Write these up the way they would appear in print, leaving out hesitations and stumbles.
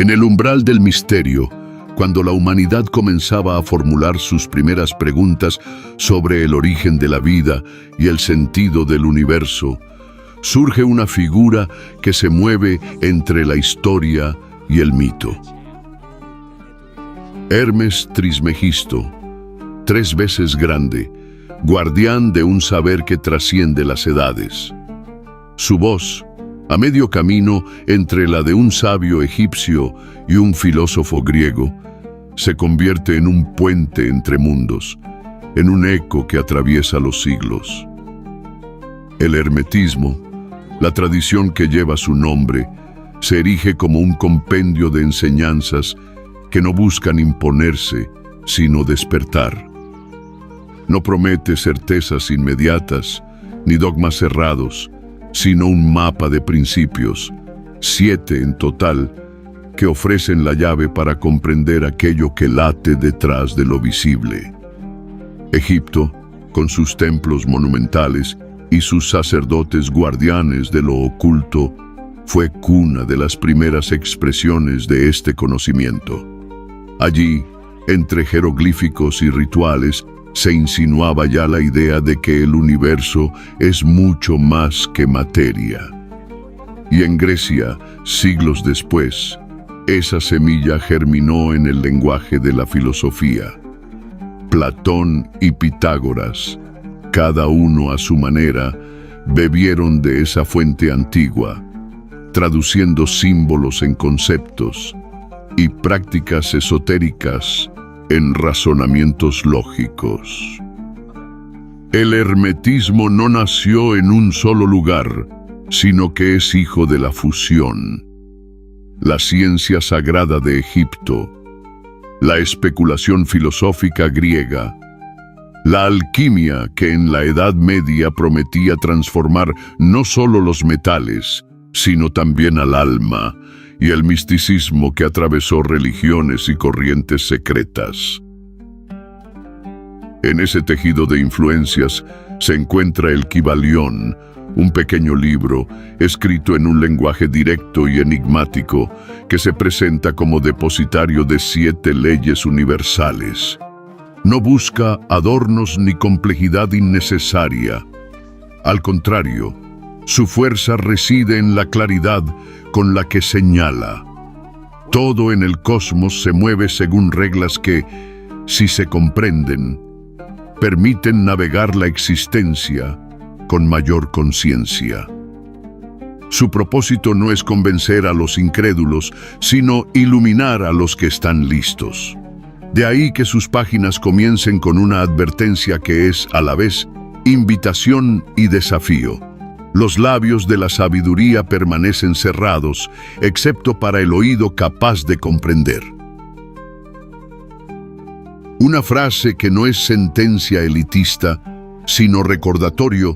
En el umbral del misterio, cuando la humanidad comenzaba a formular sus primeras preguntas sobre el origen de la vida y el sentido del universo, surge una figura que se mueve entre la historia y el mito. Hermes Trismegisto, 3 veces grande, guardián de un saber que trasciende las edades. Su voz, a medio camino entre la de un sabio egipcio y un filósofo griego, se convierte en un puente entre mundos, en un eco que atraviesa los siglos. El hermetismo, la tradición que lleva su nombre, se erige como un compendio de enseñanzas que no buscan imponerse, sino despertar. No promete certezas inmediatas, ni dogmas cerrados, sino un mapa de principios, 7 en total, que ofrecen la llave para comprender aquello que late detrás de lo visible. Egipto, con sus templos monumentales y sus sacerdotes guardianes de lo oculto, fue cuna de las primeras expresiones de este conocimiento. Allí, entre jeroglíficos y rituales, se insinuaba ya la idea de que el universo es mucho más que materia. Y en Grecia, siglos después, esa semilla germinó en el lenguaje de la filosofía. Platón y Pitágoras, cada uno a su manera, bebieron de esa fuente antigua, traduciendo símbolos en conceptos y prácticas esotéricas en razonamientos lógicos. El hermetismo no nació en un solo lugar, sino que es hijo de la fusión. La ciencia sagrada de Egipto, la especulación filosófica griega, la alquimia que en la Edad Media prometía transformar no solo los metales, sino también al alma, y el misticismo que atravesó religiones y corrientes secretas. En ese tejido de influencias se encuentra el Kybalión, un pequeño libro escrito en un lenguaje directo y enigmático que se presenta como depositario de 7 leyes universales. No busca adornos ni complejidad innecesaria. Al contrario, su fuerza reside en la claridad con la que señala. Todo en el cosmos se mueve según reglas que, si se comprenden, permiten navegar la existencia con mayor conciencia. Su propósito no es convencer a los incrédulos, sino iluminar a los que están listos. De ahí que sus páginas comiencen con una advertencia que es, a la vez, invitación y desafío. Los labios de la sabiduría permanecen cerrados, excepto para el oído capaz de comprender. Una frase que no es sentencia elitista, sino recordatorio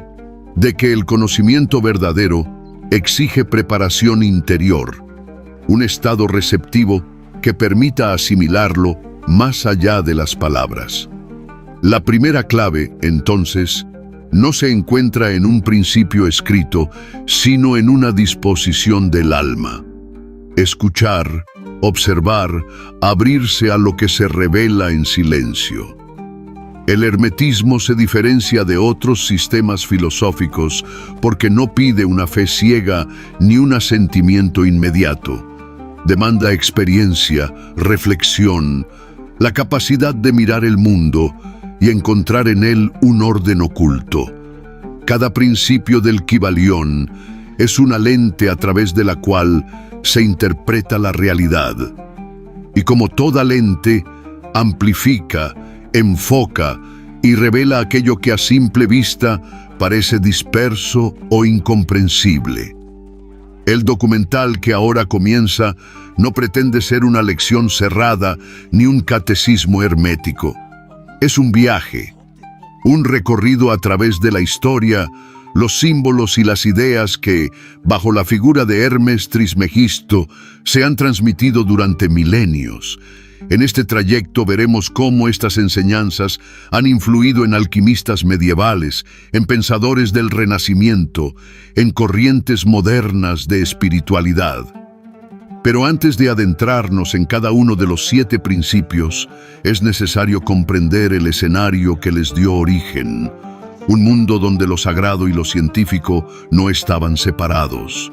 de que el conocimiento verdadero exige preparación interior, un estado receptivo que permita asimilarlo más allá de las palabras. La primera clave, entonces, no se encuentra en un principio escrito, sino en una disposición del alma. Escuchar, observar, abrirse a lo que se revela en silencio. El hermetismo se diferencia de otros sistemas filosóficos porque no pide una fe ciega ni un asentimiento inmediato. Demanda experiencia, reflexión, la capacidad de mirar el mundo y encontrar en él un orden oculto. Cada principio del Kybalión es una lente a través de la cual se interpreta la realidad. Y como toda lente, amplifica, enfoca y revela aquello que a simple vista parece disperso o incomprensible. El documental que ahora comienza no pretende ser una lección cerrada ni un catecismo hermético. Es un viaje, un recorrido a través de la historia, los símbolos y las ideas que, bajo la figura de Hermes Trismegisto, se han transmitido durante milenios. En este trayecto veremos cómo estas enseñanzas han influido en alquimistas medievales, en pensadores del Renacimiento, en corrientes modernas de espiritualidad. Pero antes de adentrarnos en cada uno de los 7 principios, es necesario comprender el escenario que les dio origen. Un mundo donde lo sagrado y lo científico no estaban separados,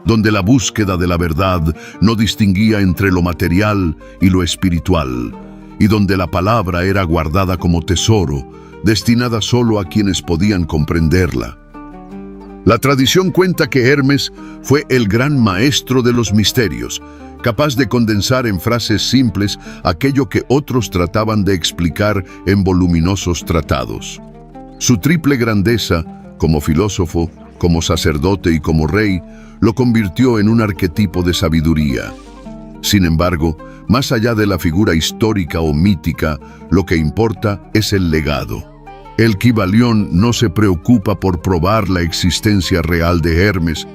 donde la búsqueda de la verdad no distinguía entre lo material y lo espiritual, y donde la palabra era guardada como tesoro, destinada solo a quienes podían comprenderla. La tradición cuenta que Hermes fue el gran maestro de los misterios, capaz de condensar en frases simples aquello que otros trataban de explicar en voluminosos tratados. Su triple grandeza, como filósofo, como sacerdote y como rey, lo convirtió en un arquetipo de sabiduría. Sin embargo, más allá de la figura histórica o mítica, lo que importa es el legado. El Kybalión no se preocupa por probar la existencia real de Hermes,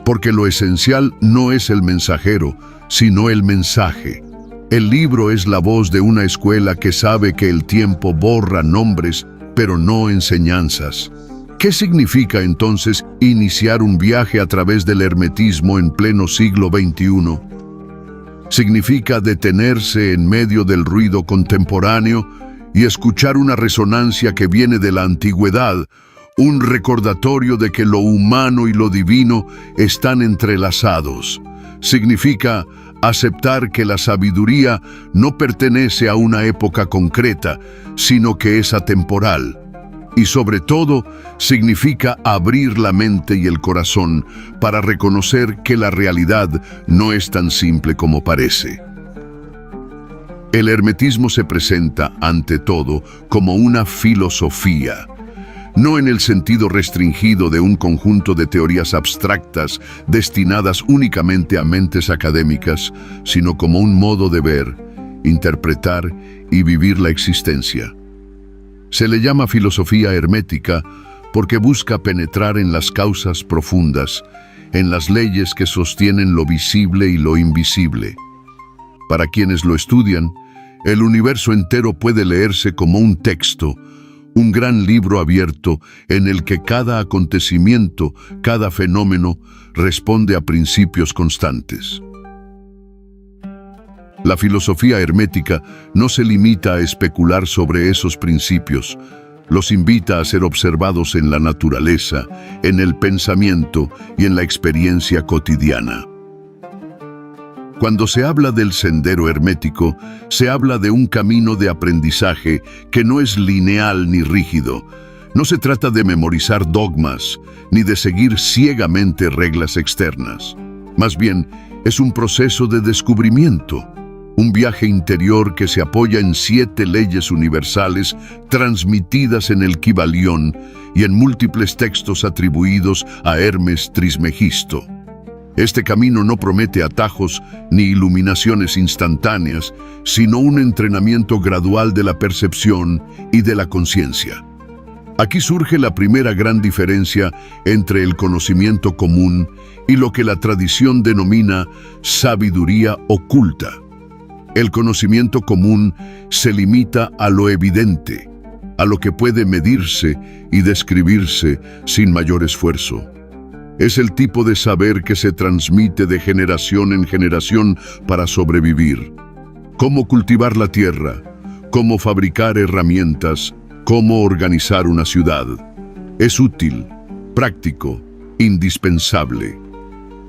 porque lo esencial no es el mensajero, sino el mensaje. El libro es la voz de una escuela que sabe que el tiempo borra nombres, pero no enseñanzas. ¿Qué significa entonces iniciar un viaje a través del hermetismo en pleno siglo XXI? Significa detenerse en medio del ruido contemporáneo y escuchar una resonancia que viene de la antigüedad, un recordatorio de que lo humano y lo divino están entrelazados. Significa aceptar que la sabiduría no pertenece a una época concreta, sino que es atemporal. Y sobre todo, significa abrir la mente y el corazón para reconocer que la realidad no es tan simple como parece. El hermetismo se presenta, ante todo, como una filosofía, no en el sentido restringido de un conjunto de teorías abstractas destinadas únicamente a mentes académicas, sino como un modo de ver, interpretar y vivir la existencia. Se le llama filosofía hermética porque busca penetrar en las causas profundas, en las leyes que sostienen lo visible y lo invisible. Para quienes lo estudian, el universo entero puede leerse como un texto, un gran libro abierto en el que cada acontecimiento, cada fenómeno, responde a principios constantes. La filosofía hermética no se limita a especular sobre esos principios, los invita a ser observados en la naturaleza, en el pensamiento y en la experiencia cotidiana. Cuando se habla del sendero hermético, se habla de un camino de aprendizaje que no es lineal ni rígido. No se trata de memorizar dogmas, ni de seguir ciegamente reglas externas. Más bien, es un proceso de descubrimiento, un viaje interior que se apoya en 7 leyes universales transmitidas en el Kybalión y en múltiples textos atribuidos a Hermes Trismegisto. Este camino no promete atajos ni iluminaciones instantáneas, sino un entrenamiento gradual de la percepción y de la conciencia. Aquí surge la primera gran diferencia entre el conocimiento común y lo que la tradición denomina sabiduría oculta. El conocimiento común se limita a lo evidente, a lo que puede medirse y describirse sin mayor esfuerzo. Es el tipo de saber que se transmite de generación en generación para sobrevivir. Cómo cultivar la tierra, cómo fabricar herramientas, cómo organizar una ciudad. Es útil, práctico, indispensable.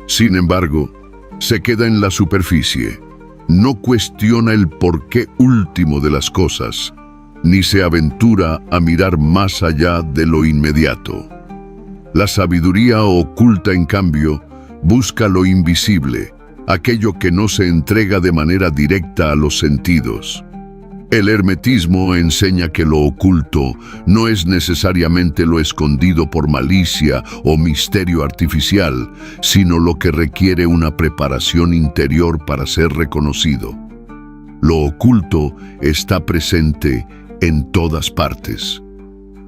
Sin embargo, se queda en la superficie. No cuestiona el porqué último de las cosas, ni se aventura a mirar más allá de lo inmediato. La sabiduría oculta, en cambio, busca lo invisible, aquello que no se entrega de manera directa a los sentidos. El hermetismo enseña que lo oculto no es necesariamente lo escondido por malicia o misterio artificial, sino lo que requiere una preparación interior para ser reconocido. Lo oculto está presente en todas partes,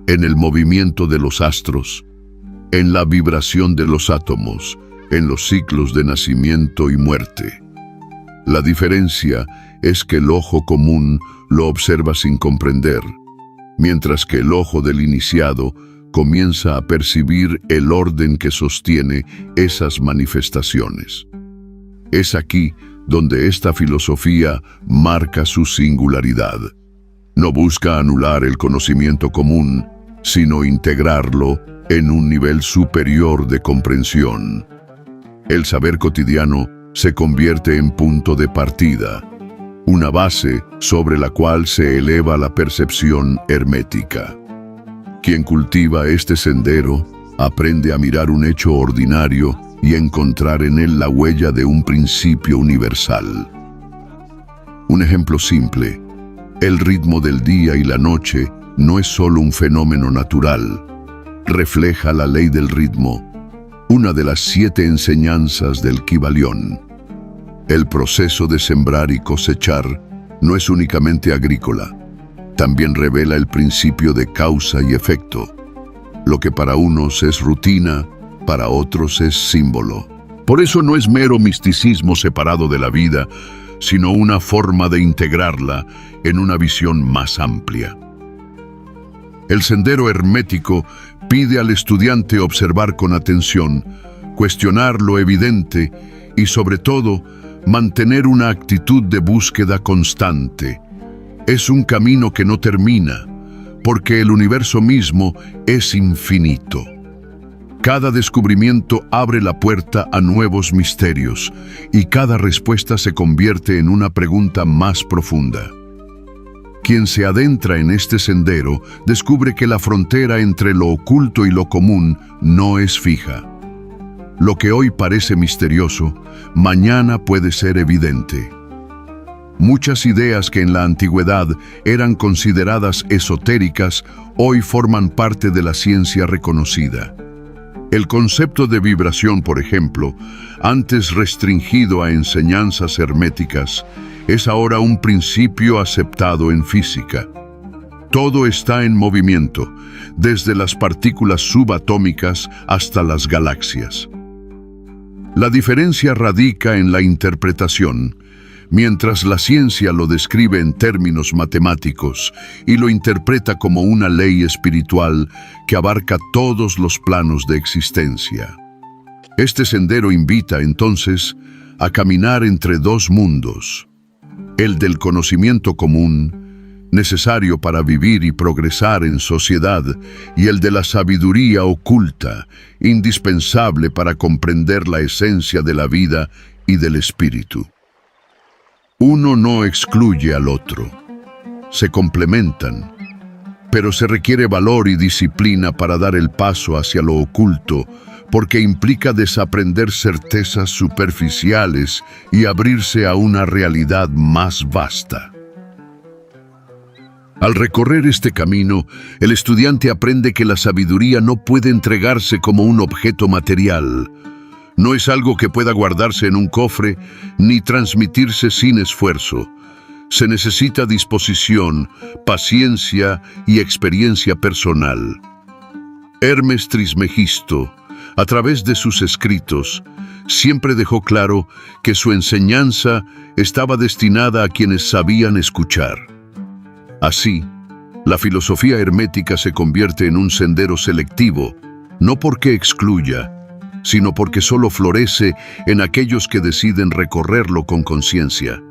en el movimiento de los astros, en la vibración de los átomos, en los ciclos de nacimiento y muerte. La diferencia es que el ojo común lo observa sin comprender, mientras que el ojo del iniciado comienza a percibir el orden que sostiene esas manifestaciones. Es aquí donde esta filosofía marca su singularidad. No busca anular el conocimiento común, sino integrarlo en un nivel superior de comprensión. El saber cotidiano se convierte en punto de partida, una base sobre la cual se eleva la percepción hermética. Quien cultiva este sendero aprende a mirar un hecho ordinario y encontrar en él la huella de un principio universal. Un ejemplo simple: el ritmo del día y la noche no es solo un fenómeno natural, refleja la ley del ritmo, una de las 7 enseñanzas del Kybalión. El proceso de sembrar y cosechar no es únicamente agrícola, también revela el principio de causa y efecto. Lo que para unos es rutina, para otros es símbolo. Por eso no es mero misticismo separado de la vida, sino una forma de integrarla en una visión más amplia. El sendero hermético pide al estudiante observar con atención, cuestionar lo evidente y, sobre todo, mantener una actitud de búsqueda constante. Es un camino que no termina, porque el universo mismo es infinito. Cada descubrimiento abre la puerta a nuevos misterios, y cada respuesta se convierte en una pregunta más profunda. Quien se adentra en este sendero descubre que la frontera entre lo oculto y lo común no es fija. Lo que hoy parece misterioso, mañana puede ser evidente. Muchas ideas que en la antigüedad eran consideradas esotéricas, hoy forman parte de la ciencia reconocida. El concepto de vibración, por ejemplo, antes restringido a enseñanzas herméticas, es ahora un principio aceptado en física. Todo está en movimiento, desde las partículas subatómicas hasta las galaxias. La diferencia radica en la interpretación. Mientras la ciencia lo describe en términos matemáticos y lo interpreta como una ley espiritual que abarca todos los planos de existencia. Este sendero invita, entonces, a caminar entre dos mundos: el del conocimiento común, necesario para vivir y progresar en sociedad, y el de la sabiduría oculta, indispensable para comprender la esencia de la vida y del espíritu. Uno no excluye al otro, se complementan, pero se requiere valor y disciplina para dar el paso hacia lo oculto, porque implica desaprender certezas superficiales y abrirse a una realidad más vasta. Al recorrer este camino, el estudiante aprende que la sabiduría no puede entregarse como un objeto material. No es algo que pueda guardarse en un cofre ni transmitirse sin esfuerzo. Se necesita disposición, paciencia y experiencia personal. Hermes Trismegisto, a través de sus escritos, siempre dejó claro que su enseñanza estaba destinada a quienes sabían escuchar. Así, la filosofía hermética se convierte en un sendero selectivo, no porque excluya, sino porque solo florece en aquellos que deciden recorrerlo con conciencia.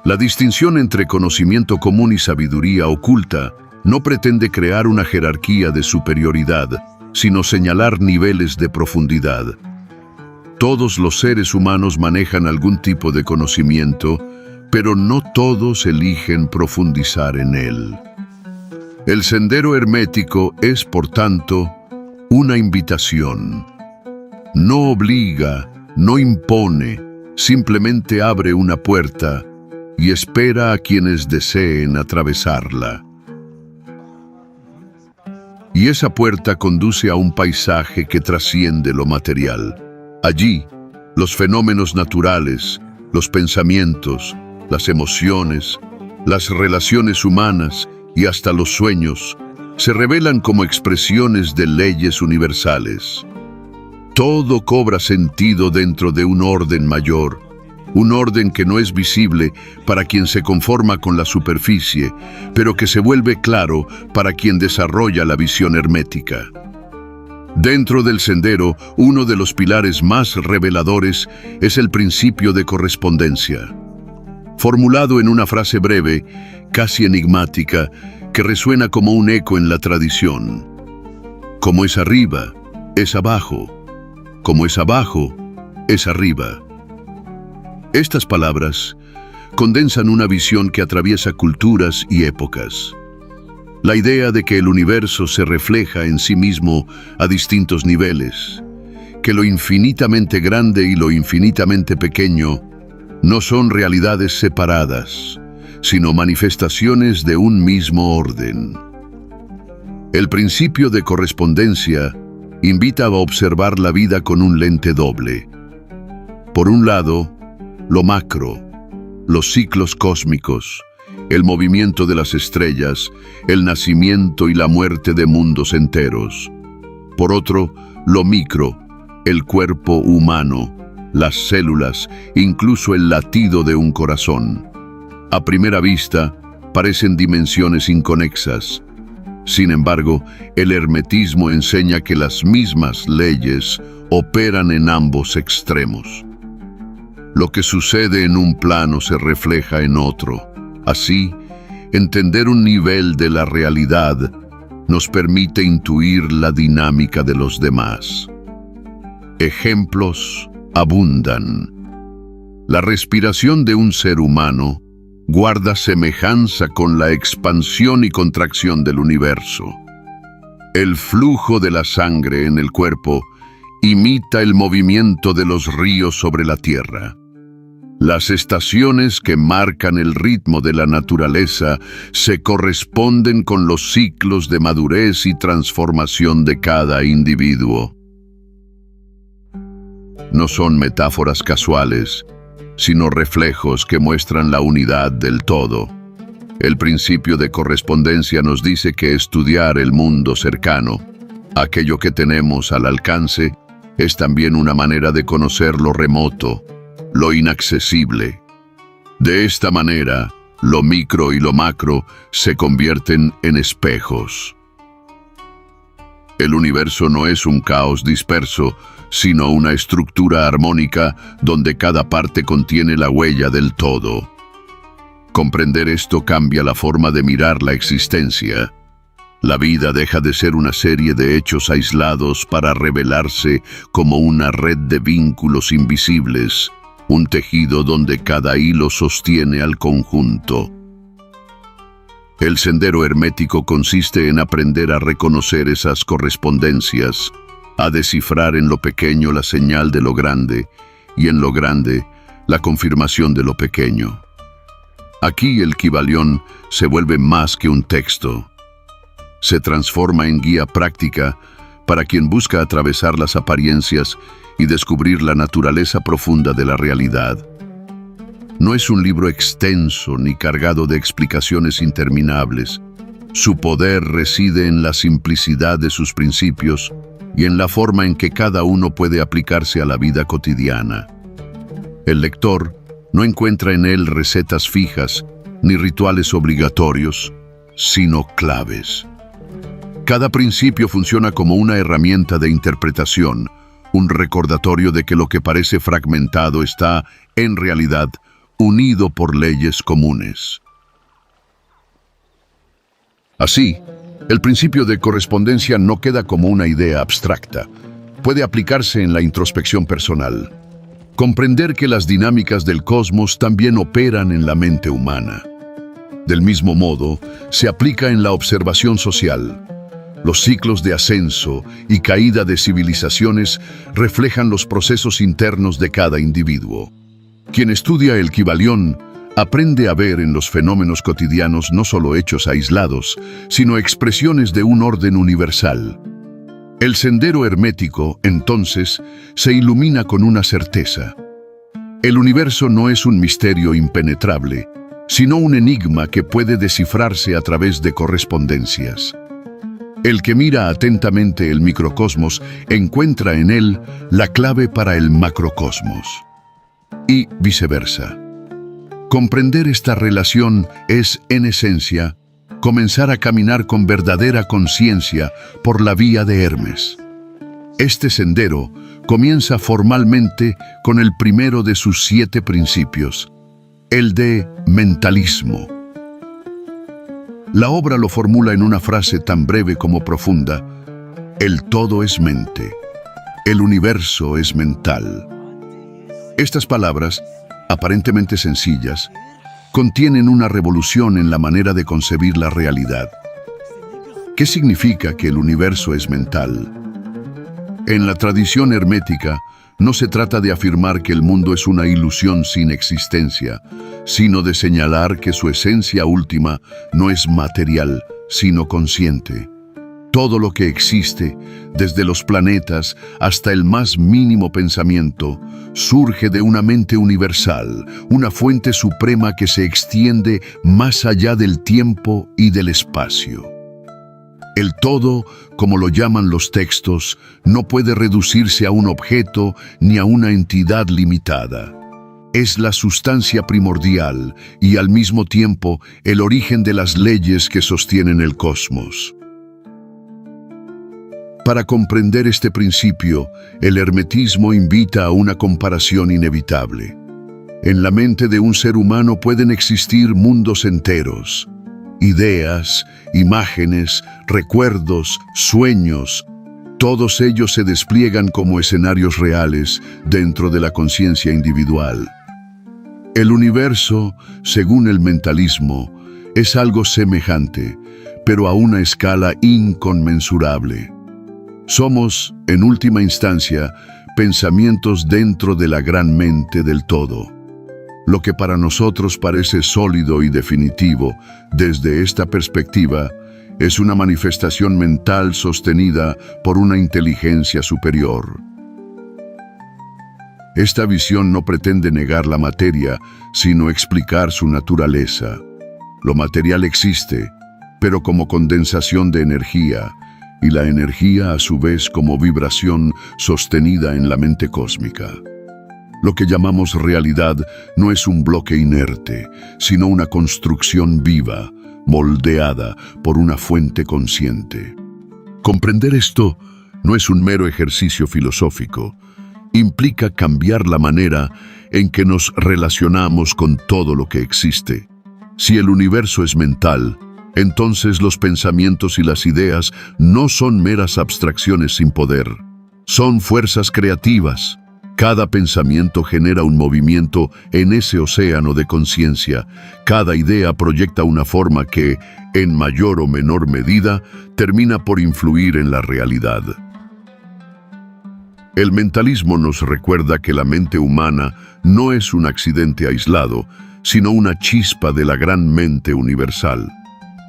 La distinción entre conocimiento común y sabiduría oculta no pretende crear una jerarquía de superioridad, sino señalar niveles de profundidad. Todos los seres humanos manejan algún tipo de conocimiento, pero no todos eligen profundizar en él. El sendero hermético es, por tanto, una invitación. No obliga, no impone, simplemente abre una puerta y espera a quienes deseen atravesarla. Y esa puerta conduce a un paisaje que trasciende lo material. Allí, los fenómenos naturales, los pensamientos, las emociones, las relaciones humanas y hasta los sueños se revelan como expresiones de leyes universales. Todo cobra sentido dentro de un orden mayor, un orden que no es visible para quien se conforma con la superficie, pero que se vuelve claro para quien desarrolla la visión hermética. Dentro del sendero, uno de los pilares más reveladores es el principio de correspondencia, formulado en una frase breve, casi enigmática, que resuena como un eco en la tradición. Como es arriba, es abajo. Como es abajo, es arriba. Estas palabras condensan una visión que atraviesa culturas y épocas. La idea de que el universo se refleja en sí mismo a distintos niveles, que lo infinitamente grande y lo infinitamente pequeño no son realidades separadas, sino manifestaciones de un mismo orden. El principio de correspondencia invita a observar la vida con un lente doble. Por un lado, lo macro, los ciclos cósmicos, el movimiento de las estrellas, el nacimiento y la muerte de mundos enteros. Por otro, lo micro, el cuerpo humano, las células, incluso el latido de un corazón. A primera vista, parecen dimensiones inconexas. Sin embargo, el hermetismo enseña que las mismas leyes operan en ambos extremos. Lo que sucede en un plano se refleja en otro. Así, entender un nivel de la realidad nos permite intuir la dinámica de los demás. Ejemplos abundan. La respiración de un ser humano guarda semejanza con la expansión y contracción del universo. El flujo de la sangre en el cuerpo imita el movimiento de los ríos sobre la tierra. Las estaciones que marcan el ritmo de la naturaleza se corresponden con los ciclos de madurez y transformación de cada individuo. No son metáforas casuales, sino reflejos que muestran la unidad del todo. El principio de correspondencia nos dice que estudiar el mundo cercano, aquello que tenemos al alcance, es también una manera de conocer lo remoto, lo inaccesible. De esta manera, lo micro y lo macro se convierten en espejos. El universo no es un caos disperso, sino una estructura armónica donde cada parte contiene la huella del todo. Comprender esto cambia la forma de mirar la existencia. La vida deja de ser una serie de hechos aislados para revelarse como una red de vínculos invisibles, un tejido donde cada hilo sostiene al conjunto. El sendero hermético consiste en aprender a reconocer esas correspondencias, a descifrar en lo pequeño la señal de lo grande y en lo grande la confirmación de lo pequeño. Aquí el Kybalión se vuelve más que un texto. Se transforma en guía práctica para quien busca atravesar las apariencias y descubrir la naturaleza profunda de la realidad. No es un libro extenso ni cargado de explicaciones interminables. Su poder reside en la simplicidad de sus principios y en la forma en que cada uno puede aplicarse a la vida cotidiana. El lector no encuentra en él recetas fijas ni rituales obligatorios, sino claves. Cada principio funciona como una herramienta de interpretación, un recordatorio de que lo que parece fragmentado está, en realidad, unido por leyes comunes. Así, el principio de correspondencia no queda como una idea abstracta. Puede aplicarse en la introspección personal. Comprender que las dinámicas del cosmos también operan en la mente humana. Del mismo modo, se aplica en la observación social. Los ciclos de ascenso y caída de civilizaciones reflejan los procesos internos de cada individuo. Quien estudia el Kybalión aprende a ver en los fenómenos cotidianos no solo hechos aislados, sino expresiones de un orden universal. El sendero hermético, entonces, se ilumina con una certeza. El universo no es un misterio impenetrable, sino un enigma que puede descifrarse a través de correspondencias. El que mira atentamente el microcosmos encuentra en él la clave para el macrocosmos. Y viceversa. Comprender esta relación es, en esencia, comenzar a caminar con verdadera conciencia por la vía de Hermes. Este sendero comienza formalmente con el primero de sus 7 principios, el de mentalismo. La obra lo formula en una frase tan breve como profunda: el todo es mente, el universo es mental. Estas palabras, aparentemente sencillas, contienen una revolución en la manera de concebir la realidad. ¿Qué significa que el universo es mental? En la tradición hermética, no se trata de afirmar que el mundo es una ilusión sin existencia, sino de señalar que su esencia última no es material, sino consciente. Todo lo que existe, desde los planetas hasta el más mínimo pensamiento, surge de una mente universal, una fuente suprema que se extiende más allá del tiempo y del espacio. El todo, como lo llaman los textos, no puede reducirse a un objeto ni a una entidad limitada. Es la sustancia primordial y al mismo tiempo el origen de las leyes que sostienen el cosmos. Para comprender este principio, el hermetismo invita a una comparación inevitable. En la mente de un ser humano pueden existir mundos enteros. Ideas, imágenes, recuerdos, sueños, todos ellos se despliegan como escenarios reales dentro de la conciencia individual. El universo, según el mentalismo, es algo semejante, pero a una escala inconmensurable. Somos, en última instancia, pensamientos dentro de la gran mente del todo. Lo que para nosotros parece sólido y definitivo, desde esta perspectiva, es una manifestación mental sostenida por una inteligencia superior. Esta visión no pretende negar la materia, sino explicar su naturaleza. Lo material existe, pero como condensación de energía, y la energía a su vez como vibración sostenida en la mente cósmica. Lo que llamamos realidad no es un bloque inerte, sino una construcción viva, moldeada por una fuente consciente. Comprender esto no es un mero ejercicio filosófico, implica cambiar la manera en que nos relacionamos con todo lo que existe. Si el universo es mental, entonces los pensamientos y las ideas no son meras abstracciones sin poder, son fuerzas creativas. Cada pensamiento genera un movimiento en ese océano de conciencia. Cada idea proyecta una forma que, en mayor o menor medida, termina por influir en la realidad. El mentalismo nos recuerda que la mente humana no es un accidente aislado, sino una chispa de la gran mente universal.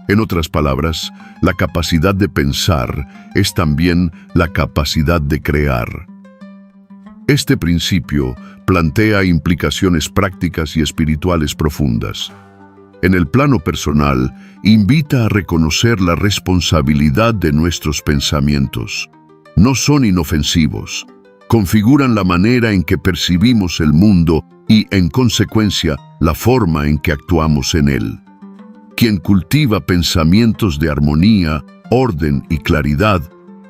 En otras palabras, la capacidad de pensar es también la capacidad de crear. Este principio plantea implicaciones prácticas y espirituales profundas. En el plano personal, invita a reconocer la responsabilidad de nuestros pensamientos. No son inofensivos, configuran la manera en que percibimos el mundo y, en consecuencia, la forma en que actuamos en él. Quien cultiva pensamientos de armonía, orden y claridad,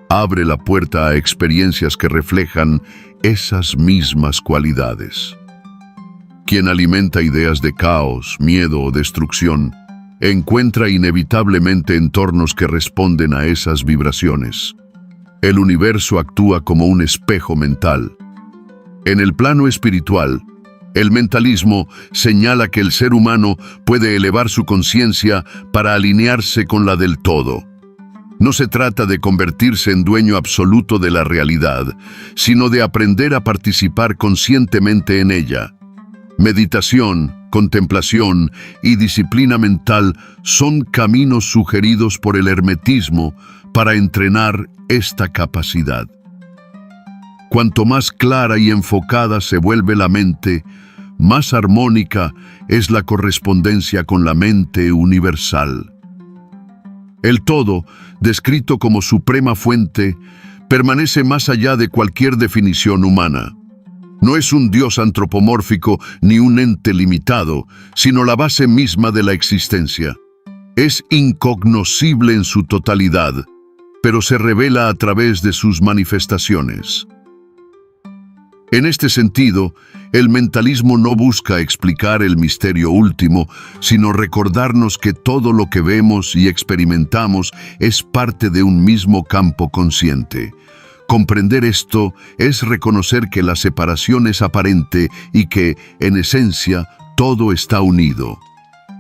abre la puerta a experiencias que reflejan esas mismas cualidades. Quien alimenta ideas de caos, miedo o destrucción, encuentra inevitablemente entornos que responden a esas vibraciones. El universo actúa como un espejo mental. En el plano espiritual, el mentalismo señala que el ser humano puede elevar su conciencia para alinearse con la del todo. No se trata de convertirse en dueño absoluto de la realidad, sino de aprender a participar conscientemente en ella. Meditación, contemplación y disciplina mental son caminos sugeridos por el hermetismo para entrenar esta capacidad. Cuanto más clara y enfocada se vuelve la mente, más armónica es la correspondencia con la mente universal. El todo, descrito como suprema fuente, permanece más allá de cualquier definición humana. No es un Dios antropomórfico ni un ente limitado, sino la base misma de la existencia. Es incognoscible en su totalidad. pero se revela a través de sus manifestaciones. En este sentido, el mentalismo no busca explicar el misterio último, sino recordarnos que todo lo que vemos y experimentamos es parte de un mismo campo consciente. Comprender esto es reconocer que la separación es aparente y que, en esencia, todo está unido.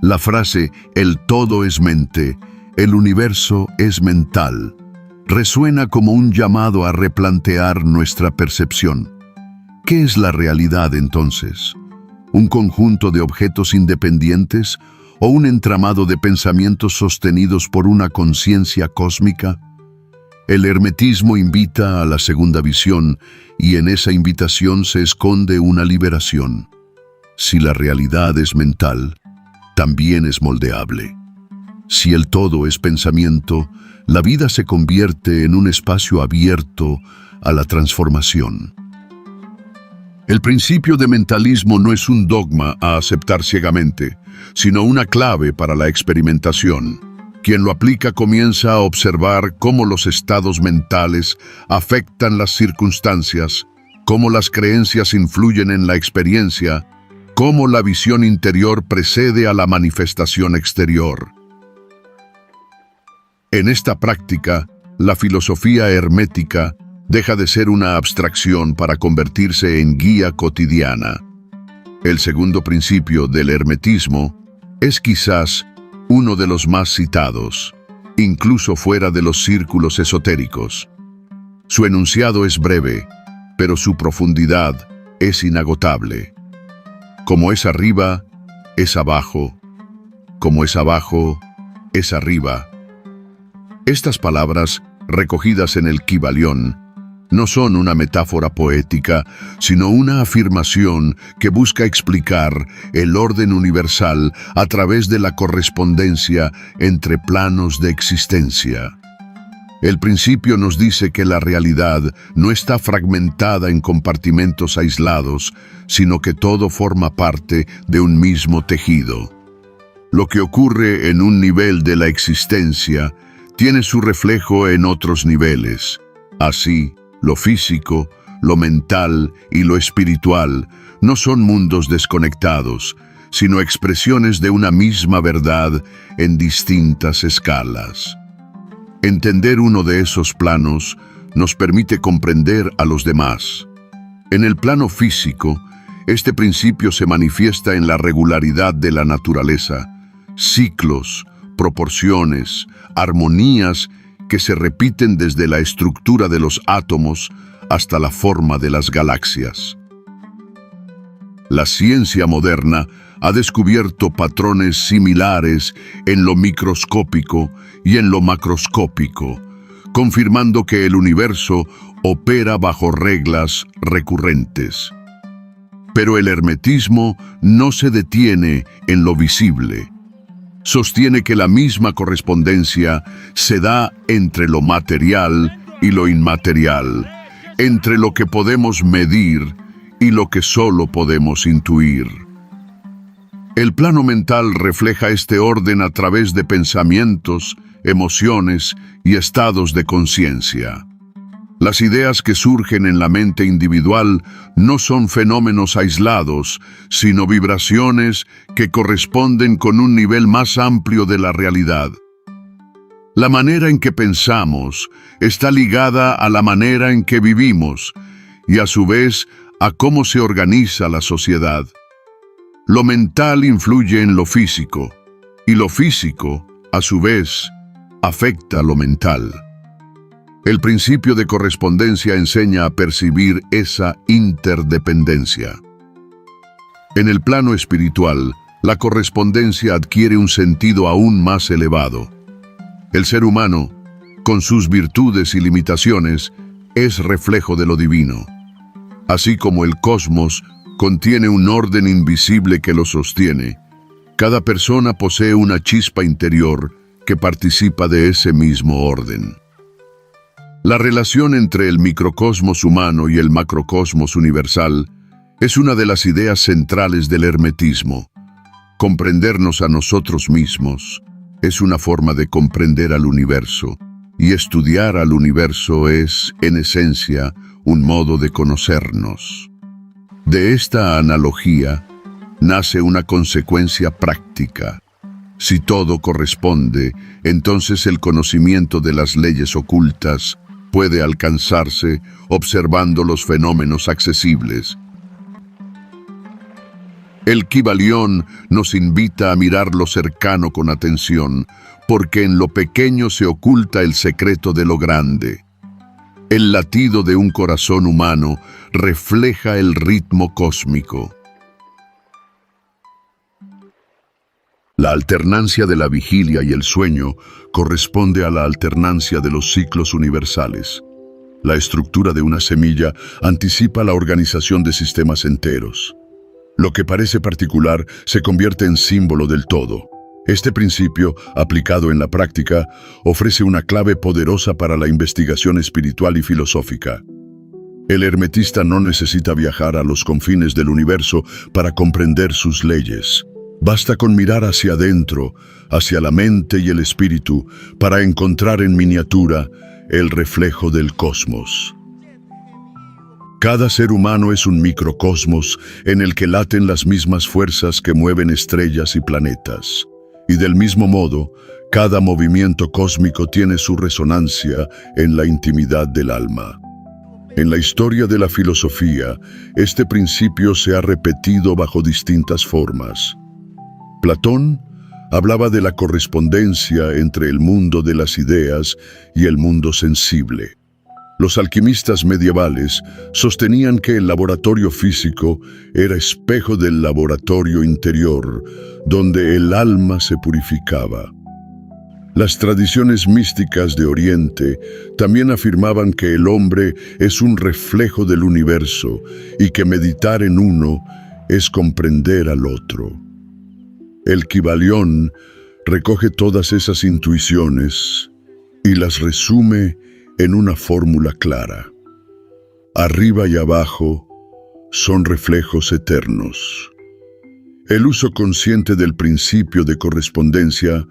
La frase «el todo es mente», «el universo es mental», resuena como un llamado a replantear nuestra percepción. ¿Qué es la realidad entonces? ¿Un conjunto de objetos independientes o un entramado de pensamientos sostenidos por una conciencia cósmica? El hermetismo invita a la segunda visión y en esa invitación se esconde una liberación. Si la realidad es mental, también es moldeable. Si el todo es pensamiento, la vida se convierte en un espacio abierto a la transformación. El principio de mentalismo no es un dogma a aceptar ciegamente, sino una clave para la experimentación. Quien lo aplica comienza a observar cómo los estados mentales afectan las circunstancias, cómo las creencias influyen en la experiencia, cómo la visión interior precede a la manifestación exterior. En esta práctica, la filosofía hermética deja de ser una abstracción para convertirse en guía cotidiana. El segundo principio del hermetismo es quizás uno de los más citados, incluso fuera de los círculos esotéricos. Su enunciado es breve, pero su profundidad es inagotable. Como es arriba, es abajo. Como es abajo, es arriba. Estas palabras, recogidas en el Kybalión, no son una metáfora poética, sino una afirmación que busca explicar el orden universal a través de la correspondencia entre planos de existencia. El principio nos dice que la realidad no está fragmentada en compartimentos aislados, sino que todo forma parte de un mismo tejido. Lo que ocurre en un nivel de la existencia tiene su reflejo en otros niveles. Así, lo físico, lo mental y lo espiritual no son mundos desconectados, sino expresiones de una misma verdad en distintas escalas. Entender uno de esos planos nos permite comprender a los demás. En el plano físico, este principio se manifiesta en la regularidad de la naturaleza, ciclos, proporciones, armonías que se repiten desde la estructura de los átomos hasta la forma de las galaxias. La ciencia moderna ha descubierto patrones similares en lo microscópico y en lo macroscópico, confirmando que el universo opera bajo reglas recurrentes. Pero el hermetismo no se detiene en lo visible. Sostiene que la misma correspondencia se da entre lo material y lo inmaterial, entre lo que podemos medir y lo que solo podemos intuir. El plano mental refleja este orden a través de pensamientos, emociones y estados de conciencia. Las ideas que surgen en la mente individual no son fenómenos aislados, sino vibraciones que corresponden con un nivel más amplio de la realidad. La manera en que pensamos está ligada a la manera en que vivimos y a su vez a cómo se organiza la sociedad. Lo mental influye en lo físico y lo físico, a su vez, afecta lo mental. El principio de correspondencia enseña a percibir esa interdependencia. En el plano espiritual, la correspondencia adquiere un sentido aún más elevado. El ser humano, con sus virtudes y limitaciones, es reflejo de lo divino. Así como el cosmos contiene un orden invisible que lo sostiene, cada persona posee una chispa interior que participa de ese mismo orden. La relación entre el microcosmos humano y el macrocosmos universal es una de las ideas centrales del hermetismo. Comprendernos a nosotros mismos es una forma de comprender al universo, y estudiar al universo es, en esencia, un modo de conocernos. De esta analogía nace una consecuencia práctica. Si todo corresponde, entonces el conocimiento de las leyes ocultas puede alcanzarse observando los fenómenos accesibles. El Kybalión nos invita a mirar lo cercano con atención, porque en lo pequeño se oculta el secreto de lo grande. El latido de un corazón humano refleja el ritmo cósmico. La alternancia de la vigilia y el sueño corresponde a la alternancia de los ciclos universales. La estructura de una semilla anticipa la organización de sistemas enteros. Lo que parece particular se convierte en símbolo del todo. Este principio, aplicado en la práctica, ofrece una clave poderosa para la investigación espiritual y filosófica. El hermetista no necesita viajar a los confines del universo para comprender sus leyes. Basta con mirar hacia adentro, hacia la mente y el espíritu, para encontrar en miniatura el reflejo del cosmos. Cada ser humano es un microcosmos en el que laten las mismas fuerzas que mueven estrellas y planetas. Y del mismo modo, cada movimiento cósmico tiene su resonancia en la intimidad del alma. En la historia de la filosofía, este principio se ha repetido bajo distintas formas. Platón hablaba de la correspondencia entre el mundo de las ideas y el mundo sensible. Los alquimistas medievales sostenían que el laboratorio físico era espejo del laboratorio interior, donde el alma se purificaba. Las tradiciones místicas de Oriente también afirmaban que el hombre es un reflejo del universo y que meditar en uno es comprender al otro. El Kybalión recoge todas esas intuiciones y las resume en una fórmula clara. Arriba y abajo son reflejos eternos. El uso consciente del principio de correspondencia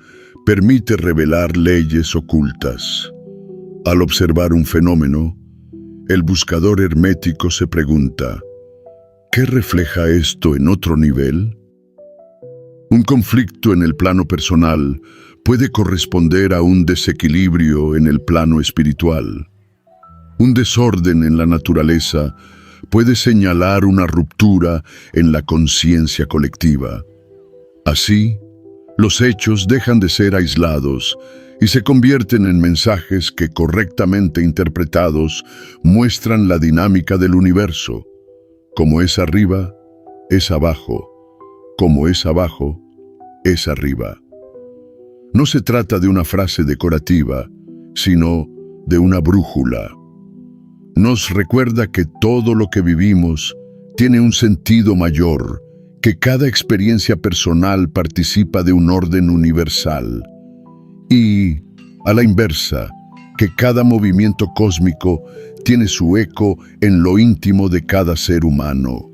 permite revelar leyes ocultas. Al observar un fenómeno, el buscador hermético se pregunta, ¿qué refleja esto en otro nivel? Un conflicto en el plano personal puede corresponder a un desequilibrio en el plano espiritual. Un desorden en la naturaleza puede señalar una ruptura en la conciencia colectiva. Así, los hechos dejan de ser aislados y se convierten en mensajes que, correctamente interpretados, muestran la dinámica del universo. Como es arriba, es abajo. Como es abajo, es arriba. No se trata de una frase decorativa, sino de una brújula. Nos recuerda que todo lo que vivimos tiene un sentido mayor, que cada experiencia personal participa de un orden universal. Y, a la inversa, que cada movimiento cósmico tiene su eco en lo íntimo de cada ser humano.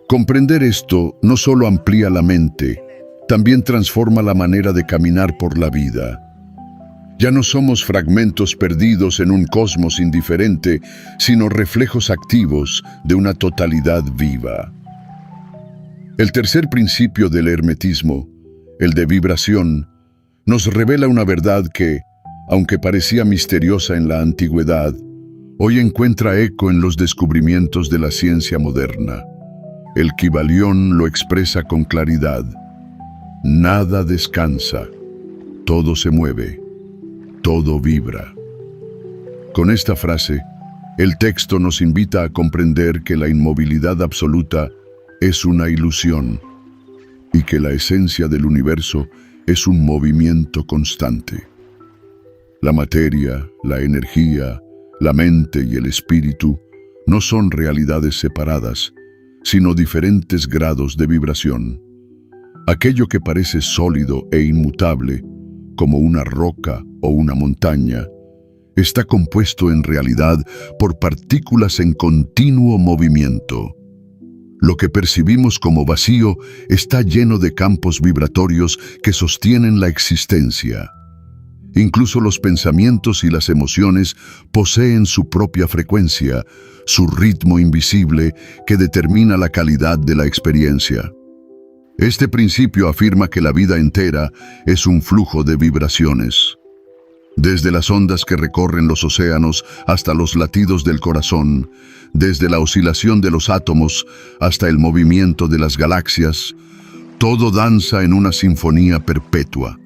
Comprender esto no solo amplía la mente, también transforma la manera de caminar por la vida. Ya no somos fragmentos perdidos en un cosmos indiferente, sino reflejos activos de una totalidad viva. El tercer principio del hermetismo, el de vibración, nos revela una verdad que, aunque parecía misteriosa en la antigüedad, hoy encuentra eco en los descubrimientos de la ciencia moderna. El Kybalión lo expresa con claridad. Nada descansa, todo se mueve, todo vibra. Con esta frase, el texto nos invita a comprender que la inmovilidad absoluta es una ilusión y que la esencia del universo es un movimiento constante. La materia, la energía, la mente y el espíritu no son realidades separadas, sino diferentes grados de vibración. Aquello que parece sólido e inmutable, como una roca o una montaña, está compuesto en realidad por partículas en continuo movimiento. Lo que percibimos como vacío está lleno de campos vibratorios que sostienen la existencia. Incluso los pensamientos y las emociones poseen su propia frecuencia, su ritmo invisible que determina la calidad de la experiencia. Este principio afirma que la vida entera es un flujo de vibraciones. Desde las ondas que recorren los océanos hasta los latidos del corazón, desde la oscilación de los átomos hasta el movimiento de las galaxias, todo danza en una sinfonía perpetua.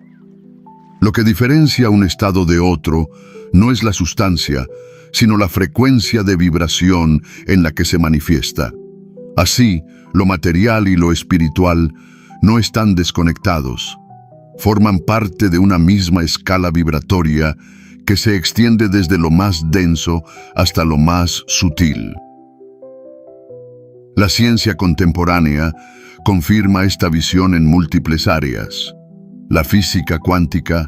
Lo que diferencia un estado de otro no es la sustancia, sino la frecuencia de vibración en la que se manifiesta. Así, lo material y lo espiritual no están desconectados. Forman parte de una misma escala vibratoria que se extiende desde lo más denso hasta lo más sutil. La ciencia contemporánea confirma esta visión en múltiples áreas. La física cuántica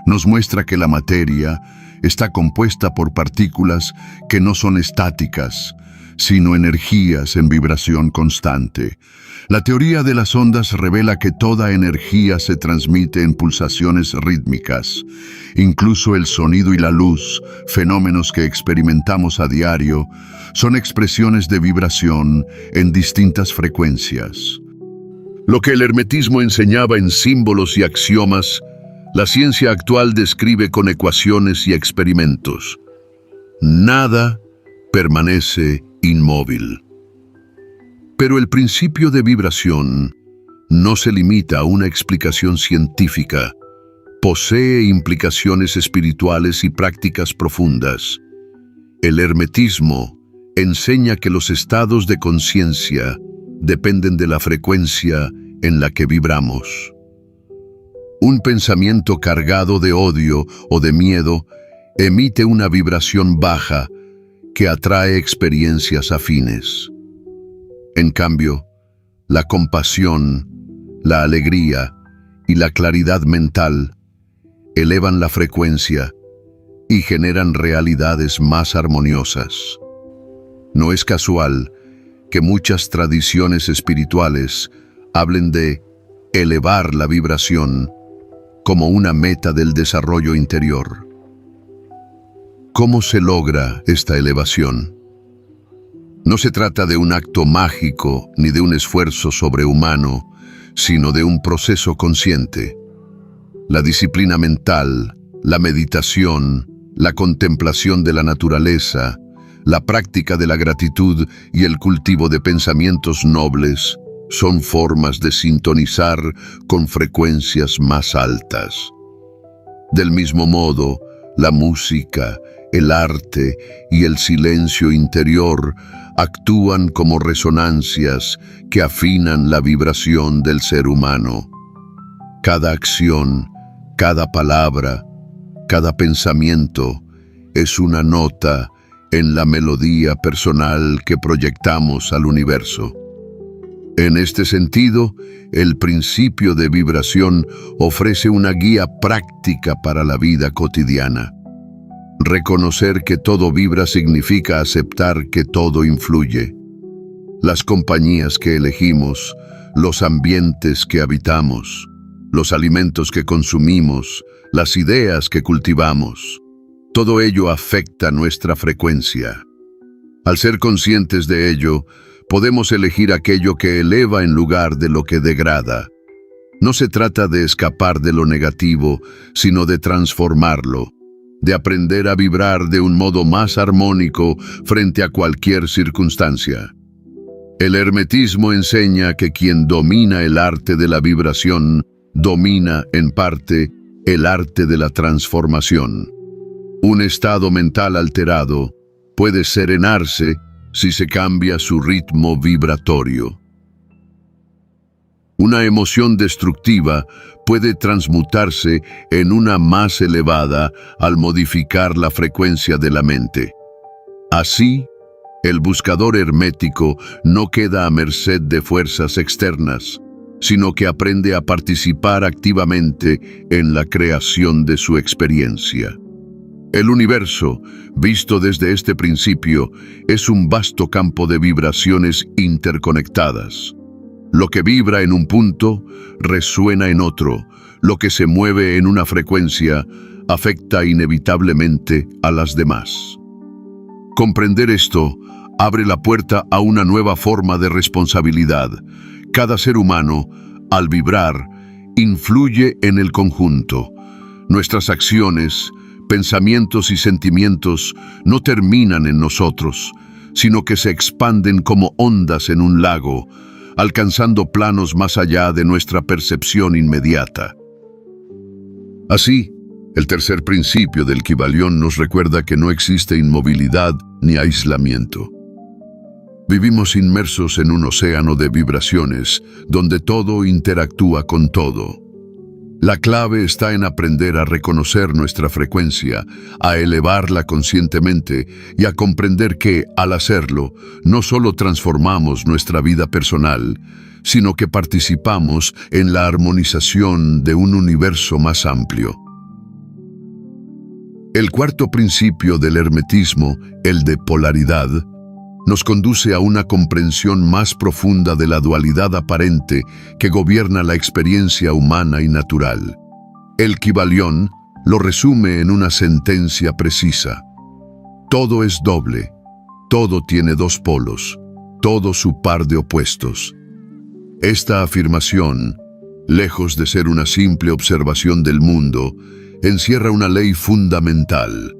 nos muestra que la materia está compuesta por partículas que no son estáticas, sino energías en vibración constante. La teoría de las ondas revela que toda energía se transmite en pulsaciones rítmicas. Incluso el sonido y la luz, fenómenos que experimentamos a diario, son expresiones de vibración en distintas frecuencias. Lo que el hermetismo enseñaba en símbolos y axiomas, la ciencia actual describe con ecuaciones y experimentos. Nada permanece inmóvil. Pero el principio de vibración no se limita a una explicación científica. Posee implicaciones espirituales y prácticas profundas. El hermetismo enseña que los estados de conciencia dependen de la frecuencia en la que vibramos. Un pensamiento cargado de odio o de miedo emite una vibración baja que atrae experiencias afines. En cambio, la compasión, la alegría y la claridad mental elevan la frecuencia y generan realidades más armoniosas. No es casual que muchas tradiciones espirituales hablen de elevar la vibración como una meta del desarrollo interior. ¿Cómo se logra esta elevación? No se trata de un acto mágico ni de un esfuerzo sobrehumano, sino de un proceso consciente. La disciplina mental, la meditación, la contemplación de la naturaleza, la práctica de la gratitud y el cultivo de pensamientos nobles son formas de sintonizar con frecuencias más altas. Del mismo modo, la música, el arte y el silencio interior actúan como resonancias que afinan la vibración del ser humano. Cada acción, cada palabra, cada pensamiento es una nota en la melodía personal que proyectamos al universo. En este sentido, el principio de vibración ofrece una guía práctica para la vida cotidiana. Reconocer que todo vibra significa aceptar que todo influye. Las compañías que elegimos, los ambientes que habitamos, los alimentos que consumimos, las ideas que cultivamos, todo ello afecta nuestra frecuencia. Al ser conscientes de ello, podemos elegir aquello que eleva en lugar de lo que degrada. No se trata de escapar de lo negativo, sino de transformarlo, de aprender a vibrar de un modo más armónico frente a cualquier circunstancia. El hermetismo enseña que quien domina el arte de la vibración, domina, en parte, el arte de la transformación. Un estado mental alterado puede serenarse si se cambia su ritmo vibratorio. Una emoción destructiva puede transmutarse en una más elevada al modificar la frecuencia de la mente. Así, el buscador hermético no queda a merced de fuerzas externas, sino que aprende a participar activamente en la creación de su experiencia. El universo, visto desde este principio, es un vasto campo de vibraciones interconectadas. Lo que vibra en un punto, resuena en otro. Lo que se mueve en una frecuencia, afecta inevitablemente a las demás. Comprender esto abre la puerta a una nueva forma de responsabilidad. Cada ser humano, al vibrar, influye en el conjunto. Nuestras acciones, pensamientos y sentimientos no terminan en nosotros, sino que se expanden como ondas en un lago, alcanzando planos más allá de nuestra percepción inmediata. Así, el tercer principio del Kybalión nos recuerda que no existe inmovilidad ni aislamiento. Vivimos inmersos en un océano de vibraciones, donde todo interactúa con todo. La clave está en aprender a reconocer nuestra frecuencia, a elevarla conscientemente y a comprender que, al hacerlo, no solo transformamos nuestra vida personal, sino que participamos en la armonización de un universo más amplio. El cuarto principio del hermetismo, el de polaridad, nos conduce a una comprensión más profunda de la dualidad aparente que gobierna la experiencia humana y natural. El Kybalión lo resume en una sentencia precisa. Todo es doble, todo tiene dos polos, todo su par de opuestos. Esta afirmación, lejos de ser una simple observación del mundo, encierra una ley fundamental.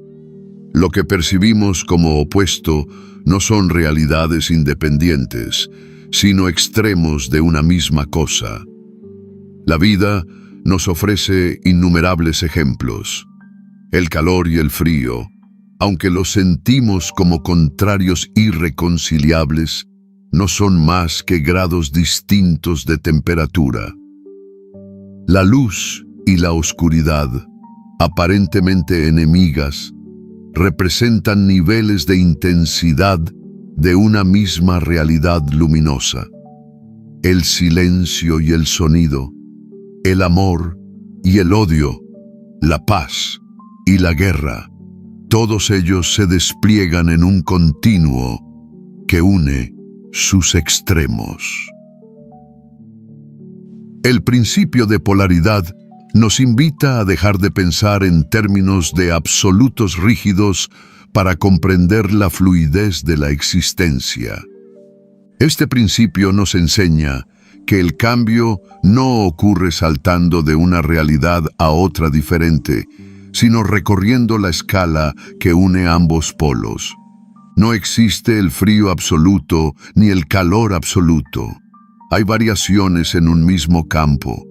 Lo que percibimos como opuesto no son realidades independientes, sino extremos de una misma cosa. La vida nos ofrece innumerables ejemplos. El calor y el frío, aunque los sentimos como contrarios irreconciliables, no son más que grados distintos de temperatura. La luz y la oscuridad, aparentemente enemigas, representan niveles de intensidad de una misma realidad luminosa. El silencio y el sonido, el amor y el odio, la paz y la guerra, todos ellos se despliegan en un continuo que une sus extremos. El principio de polaridad nos invita a dejar de pensar en términos de absolutos rígidos para comprender la fluidez de la existencia. Este principio nos enseña que el cambio no ocurre saltando de una realidad a otra diferente, sino recorriendo la escala que une ambos polos. No existe el frío absoluto ni el calor absoluto. Hay variaciones en un mismo campo.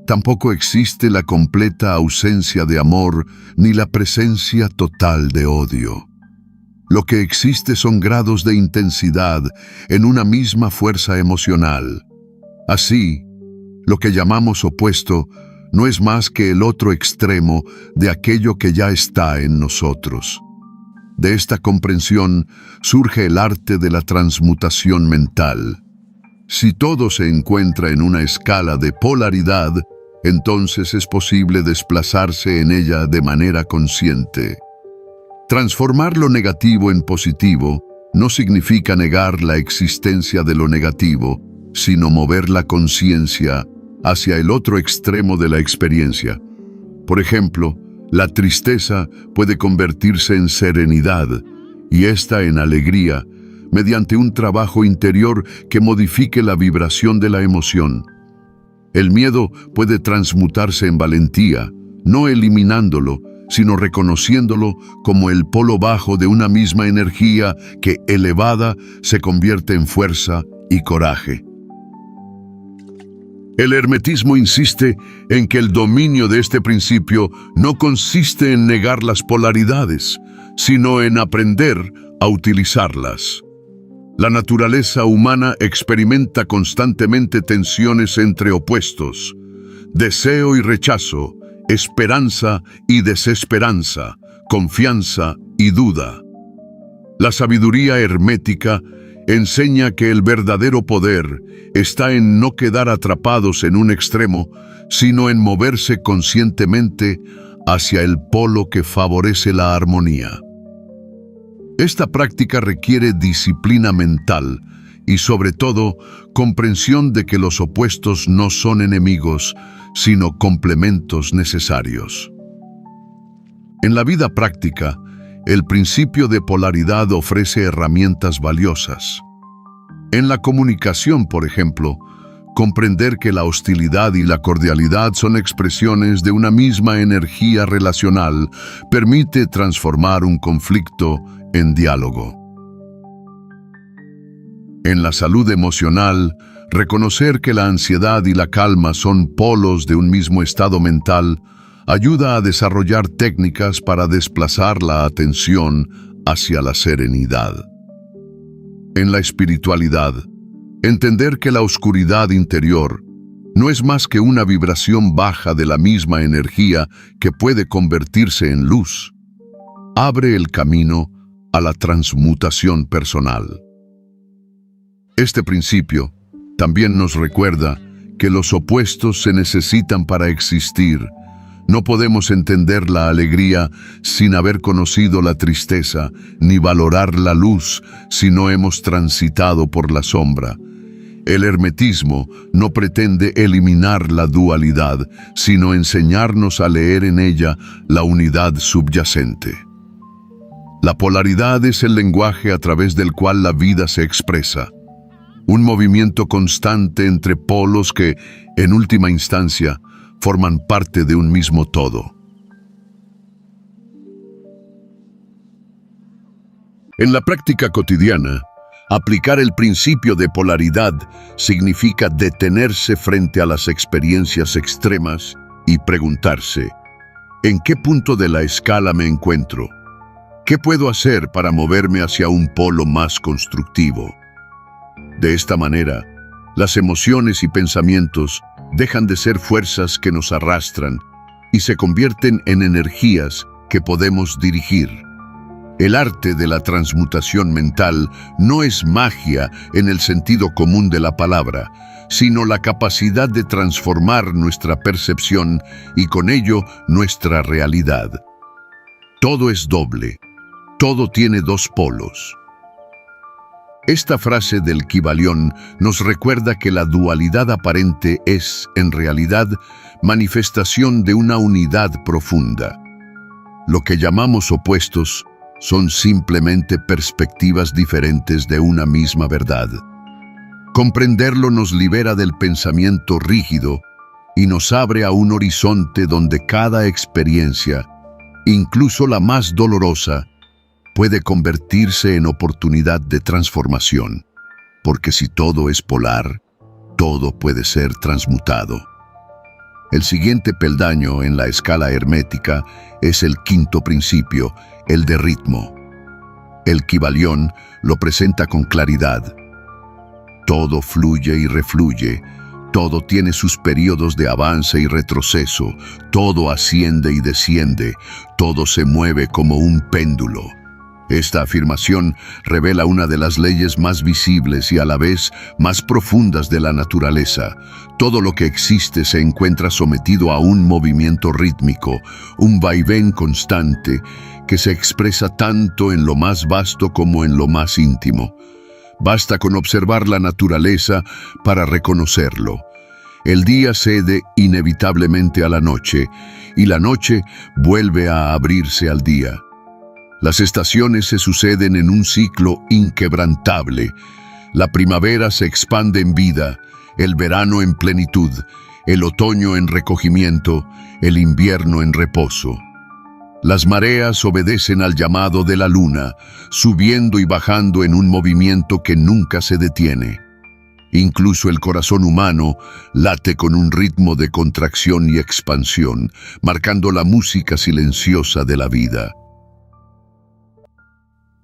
Tampoco existe la completa ausencia de amor ni la presencia total de odio. Lo que existe son grados de intensidad en una misma fuerza emocional. Así, lo que llamamos opuesto no es más que el otro extremo de aquello que ya está en nosotros. De esta comprensión surge el arte de la transmutación mental. Si todo se encuentra en una escala de polaridad, entonces es posible desplazarse en ella de manera consciente. Transformar lo negativo en positivo no significa negar la existencia de lo negativo, sino mover la conciencia hacia el otro extremo de la experiencia. Por ejemplo, la tristeza puede convertirse en serenidad y esta en alegría mediante un trabajo interior que modifique la vibración de la emoción. El miedo puede transmutarse en valentía, no eliminándolo, sino reconociéndolo como el polo bajo de una misma energía que, elevada, se convierte en fuerza y coraje. El hermetismo insiste en que el dominio de este principio no consiste en negar las polaridades, sino en aprender a utilizarlas. La naturaleza humana experimenta constantemente tensiones entre opuestos, deseo y rechazo, esperanza y desesperanza, confianza y duda. La sabiduría hermética enseña que el verdadero poder está en no quedar atrapados en un extremo, sino en moverse conscientemente hacia el polo que favorece la armonía. Esta práctica requiere disciplina mental y, sobre todo, comprensión de que los opuestos no son enemigos, sino complementos necesarios. En la vida práctica, el principio de polaridad ofrece herramientas valiosas. En la comunicación, por ejemplo, comprender que la hostilidad y la cordialidad son expresiones de una misma energía relacional permite transformar un conflicto en diálogo. En la salud emocional, reconocer que la ansiedad y la calma son polos de un mismo estado mental ayuda a desarrollar técnicas para desplazar la atención hacia la serenidad. En la espiritualidad, entender que la oscuridad interior no es más que una vibración baja de la misma energía que puede convertirse en luz, abre el camino a la transmutación personal. Este principio también nos recuerda que los opuestos se necesitan para existir. No podemos entender la alegría sin haber conocido la tristeza, ni valorar la luz si no hemos transitado por la sombra. El hermetismo no pretende eliminar la dualidad, sino enseñarnos a leer en ella la unidad subyacente. La polaridad es el lenguaje a través del cual la vida se expresa. Un movimiento constante entre polos que, en última instancia, forman parte de un mismo todo. En la práctica cotidiana, aplicar el principio de polaridad significa detenerse frente a las experiencias extremas y preguntarse, ¿en qué punto de la escala me encuentro? ¿Qué puedo hacer para moverme hacia un polo más constructivo? De esta manera, las emociones y pensamientos dejan de ser fuerzas que nos arrastran y se convierten en energías que podemos dirigir. El arte de la transmutación mental no es magia en el sentido común de la palabra, sino la capacidad de transformar nuestra percepción y con ello nuestra realidad. Todo es doble, todo tiene dos polos. Esta frase del Kybalión nos recuerda que la dualidad aparente es, en realidad, manifestación de una unidad profunda. Lo que llamamos opuestos son simplemente perspectivas diferentes de una misma verdad. Comprenderlo nos libera del pensamiento rígido y nos abre a un horizonte donde cada experiencia, incluso la más dolorosa, puede convertirse en oportunidad de transformación, porque si todo es polar, todo puede ser transmutado. El siguiente peldaño en la escala hermética es el quinto principio, el de ritmo. El Kybalión lo presenta con claridad. Todo fluye y refluye, todo tiene sus periodos de avance y retroceso, todo asciende y desciende, todo se mueve como un péndulo. Esta afirmación revela una de las leyes más visibles y a la vez más profundas de la naturaleza. Todo lo que existe se encuentra sometido a un movimiento rítmico, un vaivén constante que se expresa tanto en lo más vasto como en lo más íntimo. Basta con observar la naturaleza para reconocerlo. El día cede inevitablemente a la noche y la noche vuelve a abrirse al día. Las estaciones se suceden en un ciclo inquebrantable. La primavera se expande en vida, el verano en plenitud, el otoño en recogimiento, el invierno en reposo. Las mareas obedecen al llamado de la luna, subiendo y bajando en un movimiento que nunca se detiene. Incluso el corazón humano late con un ritmo de contracción y expansión, marcando la música silenciosa de la vida.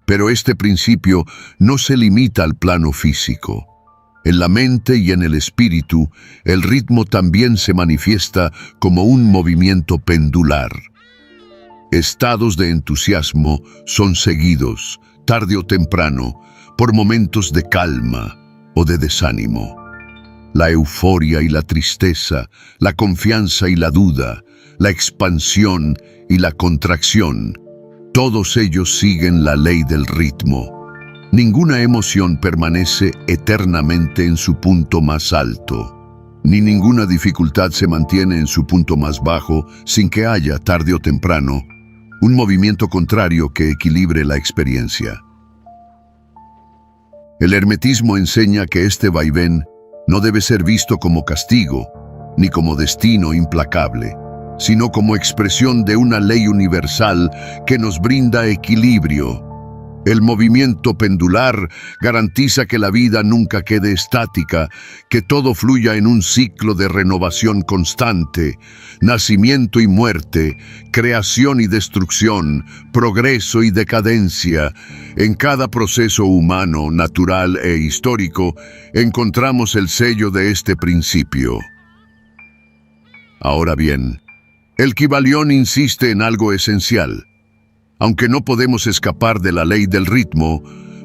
Pero este principio no se limita al plano físico. En la mente y en el espíritu, el ritmo también se manifiesta como un movimiento pendular. Estados de entusiasmo son seguidos, tarde o temprano, por momentos de calma o de desánimo. La euforia y la tristeza, la confianza y la duda, la expansión y la contracción, todos ellos siguen la ley del ritmo. Ninguna emoción permanece eternamente en su punto más alto, ni ninguna dificultad se mantiene en su punto más bajo sin que haya, tarde o temprano, un movimiento contrario que equilibre la experiencia. El hermetismo enseña que este vaivén no debe ser visto como castigo, ni como destino implacable, sino como expresión de una ley universal que nos brinda equilibrio. El movimiento pendular garantiza que la vida nunca quede estática, que todo fluya en un ciclo de renovación constante, nacimiento y muerte, creación y destrucción, progreso y decadencia. En cada proceso humano, natural e histórico, encontramos el sello de este principio. Ahora bien, el Kybalión insiste en algo esencial. Aunque no podemos escapar de la ley del ritmo,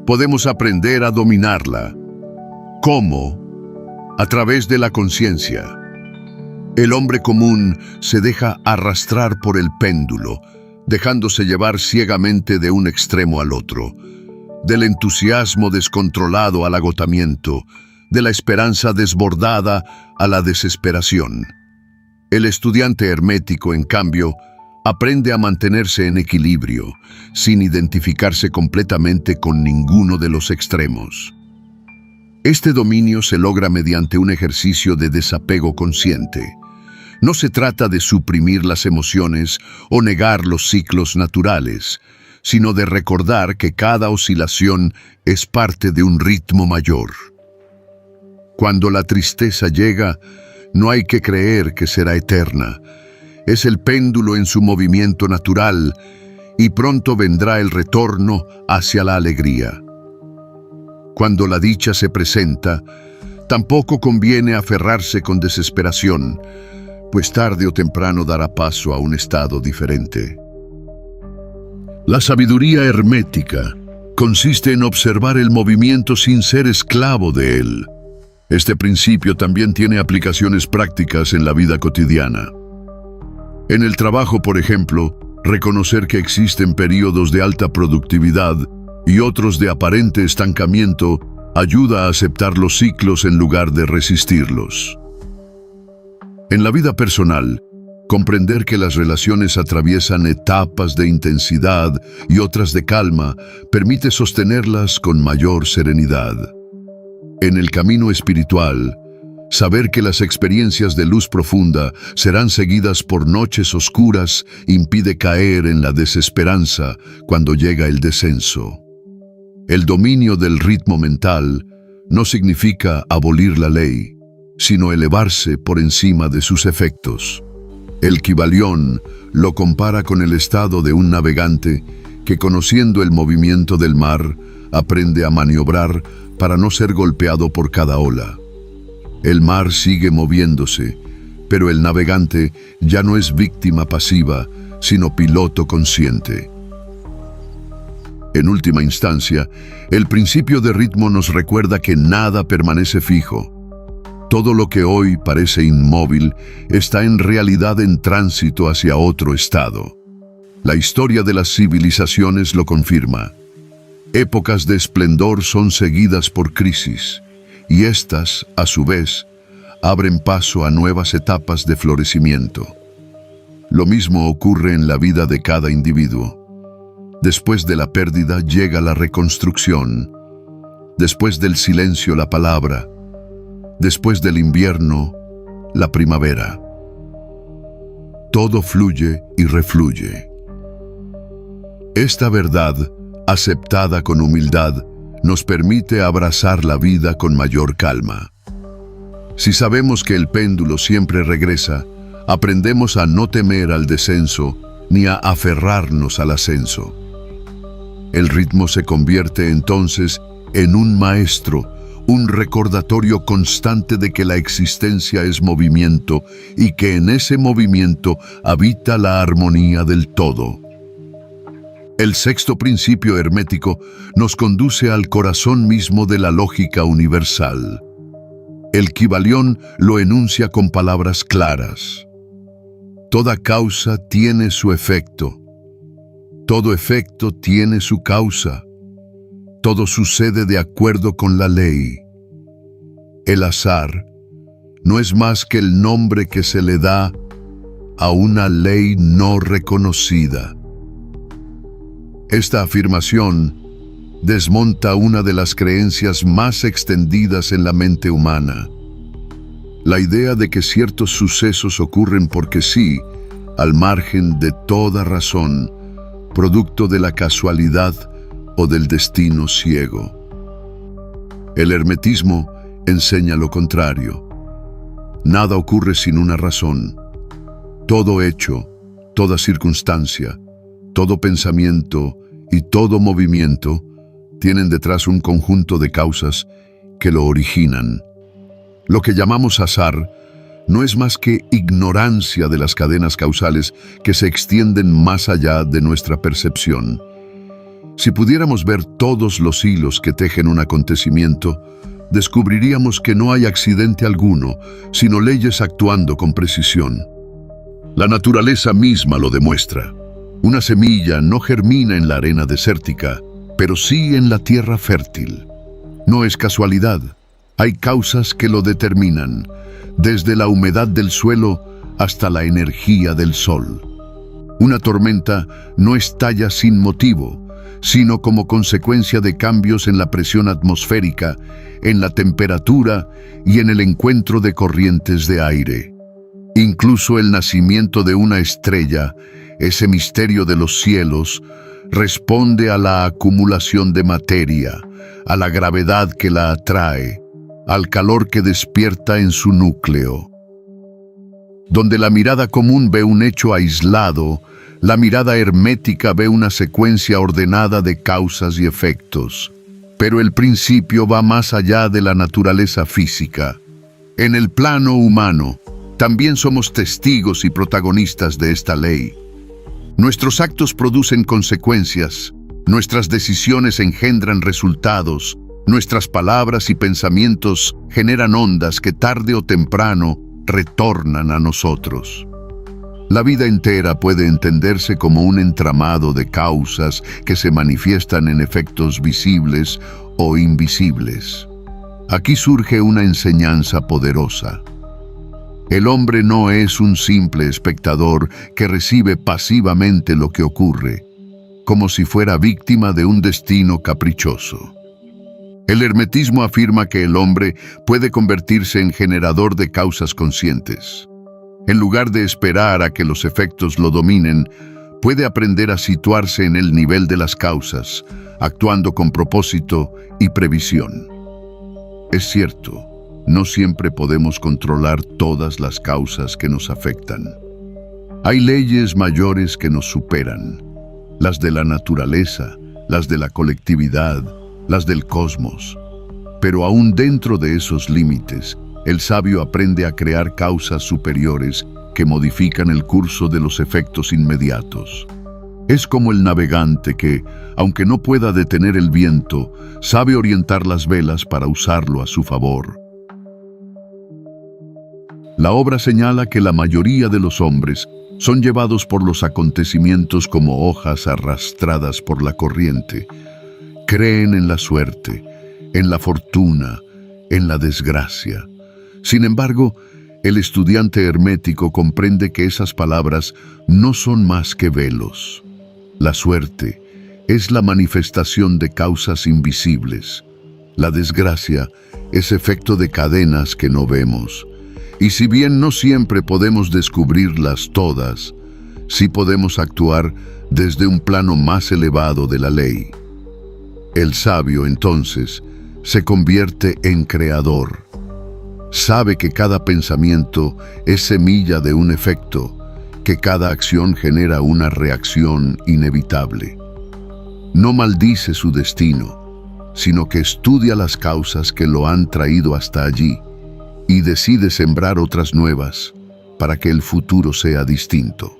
podemos aprender a dominarla. ¿Cómo? A través de la conciencia. El hombre común se deja arrastrar por el péndulo, dejándose llevar ciegamente de un extremo al otro, del entusiasmo descontrolado al agotamiento, de la esperanza desbordada a la desesperación. El estudiante hermético, en cambio, aprende a mantenerse en equilibrio, sin identificarse completamente con ninguno de los extremos. Este dominio se logra mediante un ejercicio de desapego consciente. No se trata de suprimir las emociones o negar los ciclos naturales, sino de recordar que cada oscilación es parte de un ritmo mayor. Cuando la tristeza llega, no hay que creer que será eterna. Es el péndulo en su movimiento natural y pronto vendrá el retorno hacia la alegría. Cuando la dicha se presenta, tampoco conviene aferrarse con desesperación, pues tarde o temprano dará paso a un estado diferente. La sabiduría hermética consiste en observar el movimiento sin ser esclavo de él. Este principio también tiene aplicaciones prácticas en la vida cotidiana. En el trabajo, por ejemplo, reconocer que existen periodos de alta productividad y otros de aparente estancamiento ayuda a aceptar los ciclos en lugar de resistirlos. En la vida personal, comprender que las relaciones atraviesan etapas de intensidad y otras de calma permite sostenerlas con mayor serenidad. En el camino espiritual, saber que las experiencias de luz profunda serán seguidas por noches oscuras impide caer en la desesperanza cuando llega el descenso. El dominio del ritmo mental no significa abolir la ley, sino elevarse por encima de sus efectos. El Kybalión lo compara con el estado de un navegante que, conociendo el movimiento del mar, aprende a maniobrar para no ser golpeado por cada ola. El mar sigue moviéndose, pero el navegante ya no es víctima pasiva, sino piloto consciente. En última instancia, el principio de ritmo nos recuerda que nada permanece fijo. Todo lo que hoy parece inmóvil está en realidad en tránsito hacia otro estado. La historia de las civilizaciones lo confirma. Épocas de esplendor son seguidas por crisis, y estas, a su vez, abren paso a nuevas etapas de florecimiento. Lo mismo ocurre en la vida de cada individuo. Después de la pérdida llega la reconstrucción, después del silencio la palabra, después del invierno la primavera. Todo fluye y refluye. Esta verdad, aceptada con humildad, nos permite abrazar la vida con mayor calma. Si sabemos que el péndulo siempre regresa, aprendemos a no temer al descenso ni a aferrarnos al ascenso. El ritmo se convierte entonces en un maestro, un recordatorio constante de que la existencia es movimiento y que en ese movimiento habita la armonía del todo. El sexto principio hermético nos conduce al corazón mismo de la lógica universal. El Kybalión lo enuncia con palabras claras. Toda causa tiene su efecto. Todo efecto tiene su causa. Todo sucede de acuerdo con la ley. El azar no es más que el nombre que se le da a una ley no reconocida. Esta afirmación desmonta una de las creencias más extendidas en la mente humana: la idea de que ciertos sucesos ocurren porque sí, al margen de toda razón, producto de la casualidad o del destino ciego. El hermetismo enseña lo contrario. Nada ocurre sin una razón. Todo hecho, toda circunstancia, todo pensamiento y todo movimiento tienen detrás un conjunto de causas que lo originan. Lo que llamamos azar no es más que ignorancia de las cadenas causales que se extienden más allá de nuestra percepción. Si pudiéramos ver todos los hilos que tejen un acontecimiento, descubriríamos que no hay accidente alguno, sino leyes actuando con precisión. La naturaleza misma lo demuestra. Una semilla no germina en la arena desértica, pero sí en la tierra fértil. No es casualidad. Hay causas que lo determinan, desde la humedad del suelo hasta la energía del sol. Una tormenta no estalla sin motivo, sino como consecuencia de cambios en la presión atmosférica, en la temperatura y en el encuentro de corrientes de aire. Incluso el nacimiento de una estrella, ese misterio de los cielos, responde a la acumulación de materia, a la gravedad que la atrae, al calor que despierta en su núcleo. Donde la mirada común ve un hecho aislado, la mirada hermética ve una secuencia ordenada de causas y efectos. Pero el principio va más allá de la naturaleza física. En el plano humano, también somos testigos y protagonistas de esta ley. Nuestros actos producen consecuencias, nuestras decisiones engendran resultados, nuestras palabras y pensamientos generan ondas que tarde o temprano retornan a nosotros. La vida entera puede entenderse como un entramado de causas que se manifiestan en efectos visibles o invisibles. Aquí surge una enseñanza poderosa. El hombre no es un simple espectador que recibe pasivamente lo que ocurre, como si fuera víctima de un destino caprichoso. El hermetismo afirma que el hombre puede convertirse en generador de causas conscientes. En lugar de esperar a que los efectos lo dominen, puede aprender a situarse en el nivel de las causas, actuando con propósito y previsión. Es cierto, no siempre podemos controlar todas las causas que nos afectan. Hay leyes mayores que nos superan, las de la naturaleza, las de la colectividad, las del cosmos. Pero aún dentro de esos límites, el sabio aprende a crear causas superiores que modifican el curso de los efectos inmediatos. Es como el navegante que, aunque no pueda detener el viento, sabe orientar las velas para usarlo a su favor. La obra señala que la mayoría de los hombres son llevados por los acontecimientos como hojas arrastradas por la corriente. Creen en la suerte, en la fortuna, en la desgracia. Sin embargo, el estudiante hermético comprende que esas palabras no son más que velos. La suerte es la manifestación de causas invisibles. La desgracia es efecto de cadenas que no vemos. Y si bien no siempre podemos descubrirlas todas, sí podemos actuar desde un plano más elevado de la ley. El sabio, entonces, se convierte en creador. Sabe que cada pensamiento es semilla de un efecto, que cada acción genera una reacción inevitable. No maldice su destino, sino que estudia las causas que lo han traído hasta allí y decide sembrar otras nuevas para que el futuro sea distinto.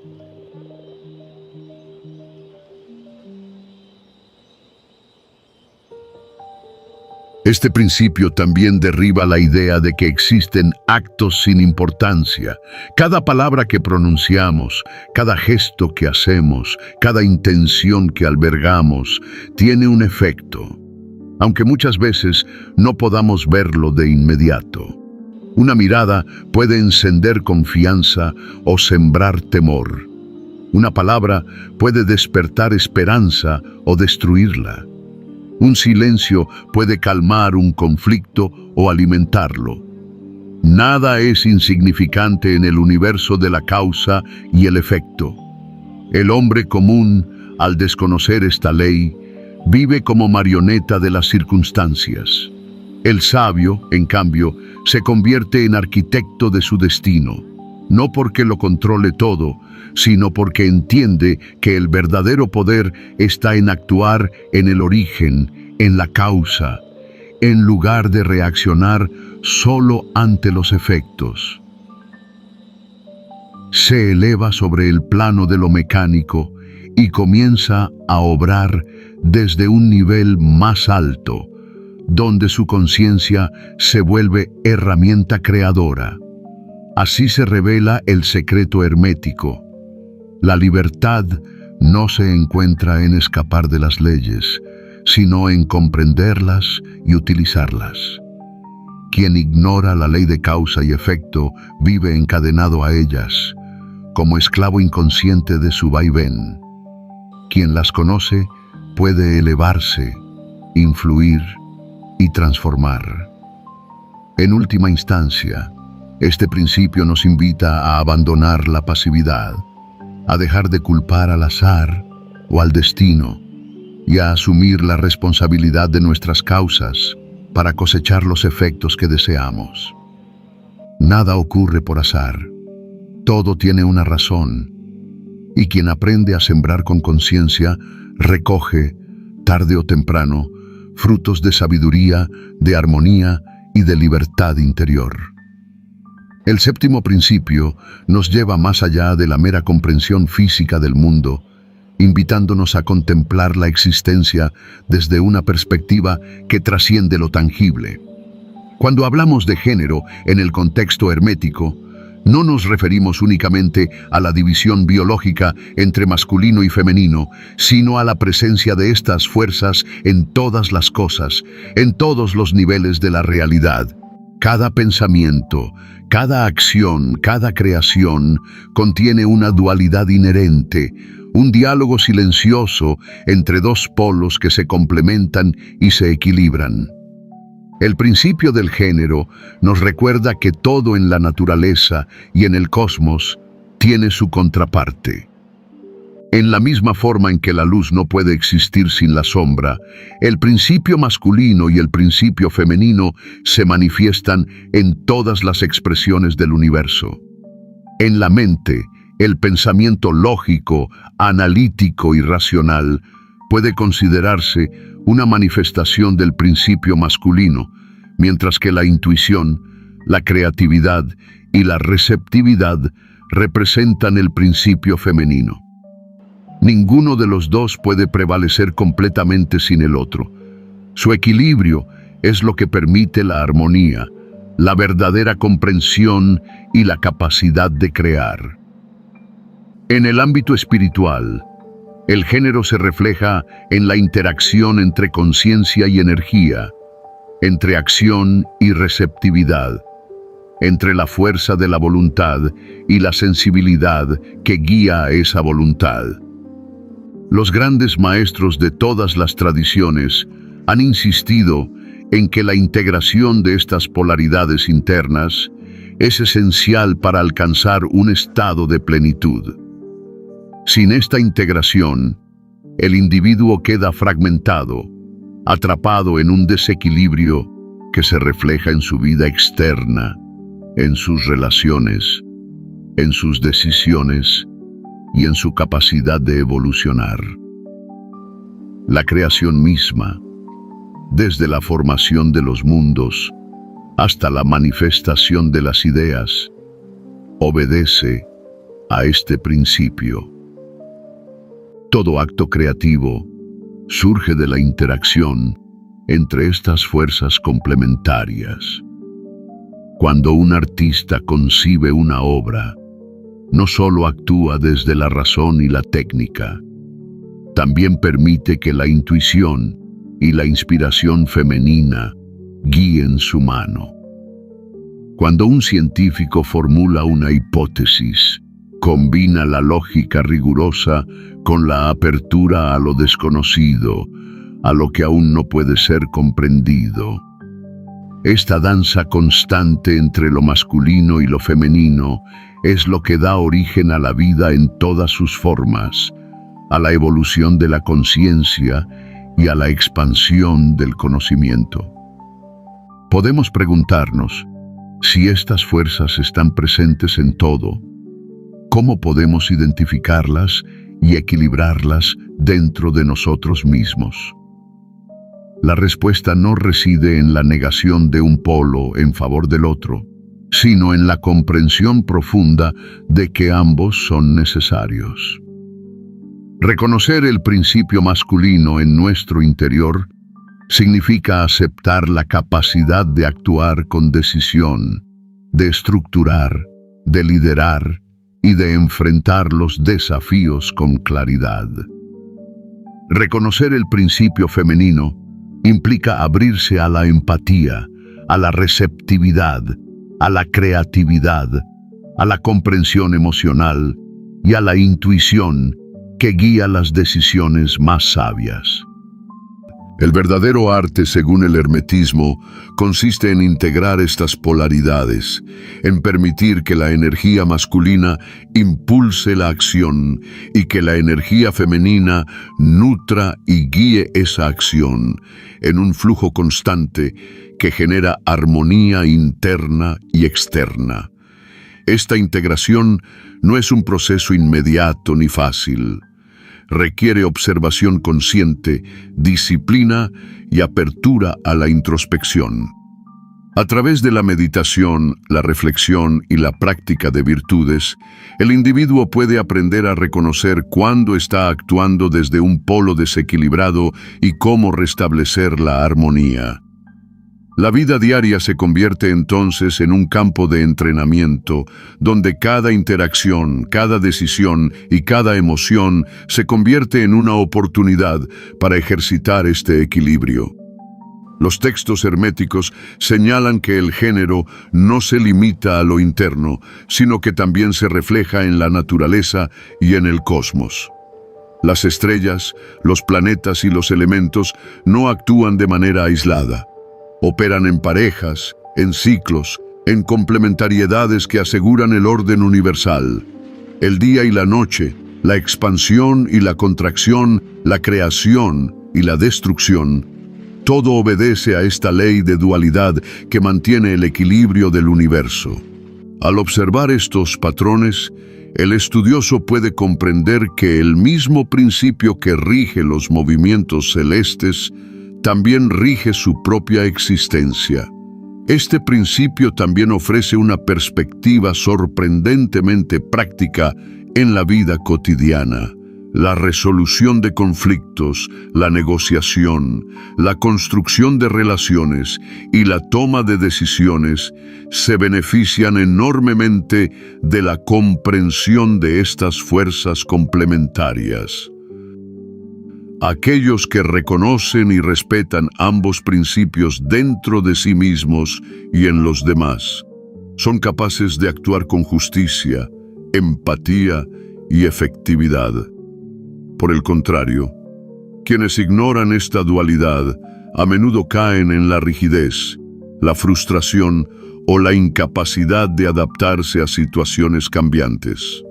Este principio también derriba la idea de que existen actos sin importancia. Cada palabra que pronunciamos, cada gesto que hacemos, cada intención que albergamos, tiene un efecto, aunque muchas veces no podamos verlo de inmediato. Una mirada puede encender confianza o sembrar temor. Una palabra puede despertar esperanza o destruirla. Un silencio puede calmar un conflicto o alimentarlo. Nada es insignificante en el universo de la causa y el efecto. El hombre común, al desconocer esta ley, vive como marioneta de las circunstancias. El sabio, en cambio, se convierte en arquitecto de su destino, no porque lo controle todo, sino porque entiende que el verdadero poder está en actuar en el origen, en la causa, en lugar de reaccionar solo ante los efectos. Se eleva sobre el plano de lo mecánico y comienza a obrar desde un nivel más alto, donde su conciencia se vuelve herramienta creadora. Así se revela el secreto hermético. La libertad no se encuentra en escapar de las leyes, sino en comprenderlas y utilizarlas. Quien ignora la ley de causa y efecto vive encadenado a ellas, como esclavo inconsciente de su vaivén. Quien las conoce puede elevarse, influir y transformar. En última instancia, este principio nos invita a abandonar la pasividad, a dejar de culpar al azar o al destino y a asumir la responsabilidad de nuestras causas para cosechar los efectos que deseamos. Nada ocurre por azar, todo tiene una razón, y quien aprende a sembrar con conciencia recoge, tarde o temprano, frutos de sabiduría, de armonía y de libertad interior. El séptimo principio nos lleva más allá de la mera comprensión física del mundo, invitándonos a contemplar la existencia desde una perspectiva que trasciende lo tangible. Cuando hablamos de género en el contexto hermético, no nos referimos únicamente a la división biológica entre masculino y femenino, sino a la presencia de estas fuerzas en todas las cosas, en todos los niveles de la realidad. Cada pensamiento, cada acción, cada creación contiene una dualidad inherente, un diálogo silencioso entre dos polos que se complementan y se equilibran. El principio del género nos recuerda que todo en la naturaleza y en el cosmos tiene su contraparte. En la misma forma en que la luz no puede existir sin la sombra, el principio masculino y el principio femenino se manifiestan en todas las expresiones del universo. En la mente, el pensamiento lógico, analítico y racional puede considerarse una manifestación del principio masculino, mientras que la intuición, la creatividad y la receptividad representan el principio femenino. Ninguno de los dos puede prevalecer completamente sin el otro. Su equilibrio es lo que permite la armonía, la verdadera comprensión y la capacidad de crear. En el ámbito espiritual, el género se refleja en la interacción entre conciencia y energía, entre acción y receptividad, entre la fuerza de la voluntad y la sensibilidad que guía a esa voluntad. Los grandes maestros de todas las tradiciones han insistido en que la integración de estas polaridades internas es esencial para alcanzar un estado de plenitud. Sin esta integración, el individuo queda fragmentado, atrapado en un desequilibrio que se refleja en su vida externa, en sus relaciones, en sus decisiones y en su capacidad de evolucionar. La creación misma, desde la formación de los mundos hasta la manifestación de las ideas, obedece a este principio. Todo acto creativo surge de la interacción entre estas fuerzas complementarias. Cuando un artista concibe una obra, no solo actúa desde la razón y la técnica, también permite que la intuición y la inspiración femenina guíen su mano. Cuando un científico formula una hipótesis, Combina la lógica rigurosa con la apertura a lo desconocido, a lo que aún no puede ser comprendido. Esta danza constante entre lo masculino y lo femenino es lo que da origen a la vida en todas sus formas, a la evolución de la conciencia y a la expansión del conocimiento. Podemos preguntarnos, si estas fuerzas están presentes en todo, ¿cómo podemos identificarlas y equilibrarlas dentro de nosotros mismos? La respuesta no reside en la negación de un polo en favor del otro, sino en la comprensión profunda de que ambos son necesarios. Reconocer el principio masculino en nuestro interior significa aceptar la capacidad de actuar con decisión, de estructurar, de liderar y de enfrentar los desafíos con claridad. Reconocer el principio femenino implica abrirse a la empatía, a la receptividad, a la creatividad, a la comprensión emocional y a la intuición que guía las decisiones más sabias. El verdadero arte, según el hermetismo, consiste en integrar estas polaridades, en permitir que la energía masculina impulse la acción y que la energía femenina nutra y guíe esa acción en un flujo constante que genera armonía interna y externa. Esta integración no es un proceso inmediato ni fácil. Requiere observación consciente, disciplina y apertura a la introspección. A través de la meditación, la reflexión y la práctica de virtudes, el individuo puede aprender a reconocer cuándo está actuando desde un polo desequilibrado y cómo restablecer la armonía. La vida diaria se convierte entonces en un campo de entrenamiento, donde cada interacción, cada decisión y cada emoción se convierte en una oportunidad para ejercitar este equilibrio. Los textos herméticos señalan que el género no se limita a lo interno, sino que también se refleja en la naturaleza y en el cosmos. Las estrellas, los planetas y los elementos no actúan de manera aislada. Operan en parejas, en ciclos, en complementariedades que aseguran el orden universal. El día y la noche, la expansión y la contracción, la creación y la destrucción, todo obedece a esta ley de dualidad que mantiene el equilibrio del universo. Al observar estos patrones, el estudioso puede comprender que el mismo principio que rige los movimientos celestes también rige su propia existencia. Este principio también ofrece una perspectiva sorprendentemente práctica en la vida cotidiana. La resolución de conflictos, la negociación, la construcción de relaciones y la toma de decisiones se benefician enormemente de la comprensión de estas fuerzas complementarias. Aquellos que reconocen y respetan ambos principios dentro de sí mismos y en los demás, son capaces de actuar con justicia, empatía y efectividad. Por el contrario, quienes ignoran esta dualidad a menudo caen en la rigidez, la frustración o la incapacidad de adaptarse a situaciones cambiantes.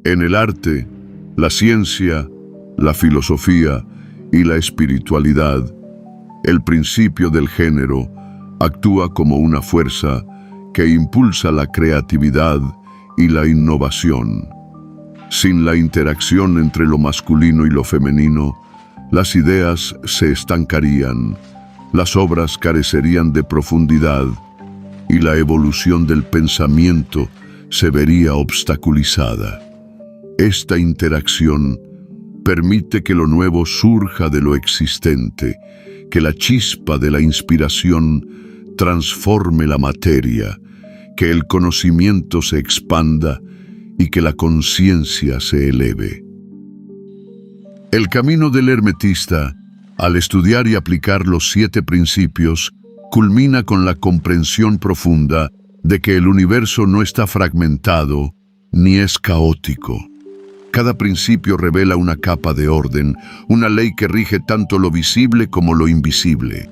En el arte, la ciencia, la filosofía y la espiritualidad, el principio del género actúa como una fuerza que impulsa la creatividad y la innovación. Sin la interacción entre lo masculino y lo femenino, las ideas se estancarían, las obras carecerían de profundidad y la evolución del pensamiento se vería obstaculizada. Esta interacción permite que lo nuevo surja de lo existente, que la chispa de la inspiración transforme la materia, que el conocimiento se expanda y que la conciencia se eleve. El camino del hermetista, al estudiar y aplicar los 7 principios, culmina con la comprensión profunda de que el universo no está fragmentado ni es caótico. Cada principio revela una capa de orden, una ley que rige tanto lo visible como lo invisible.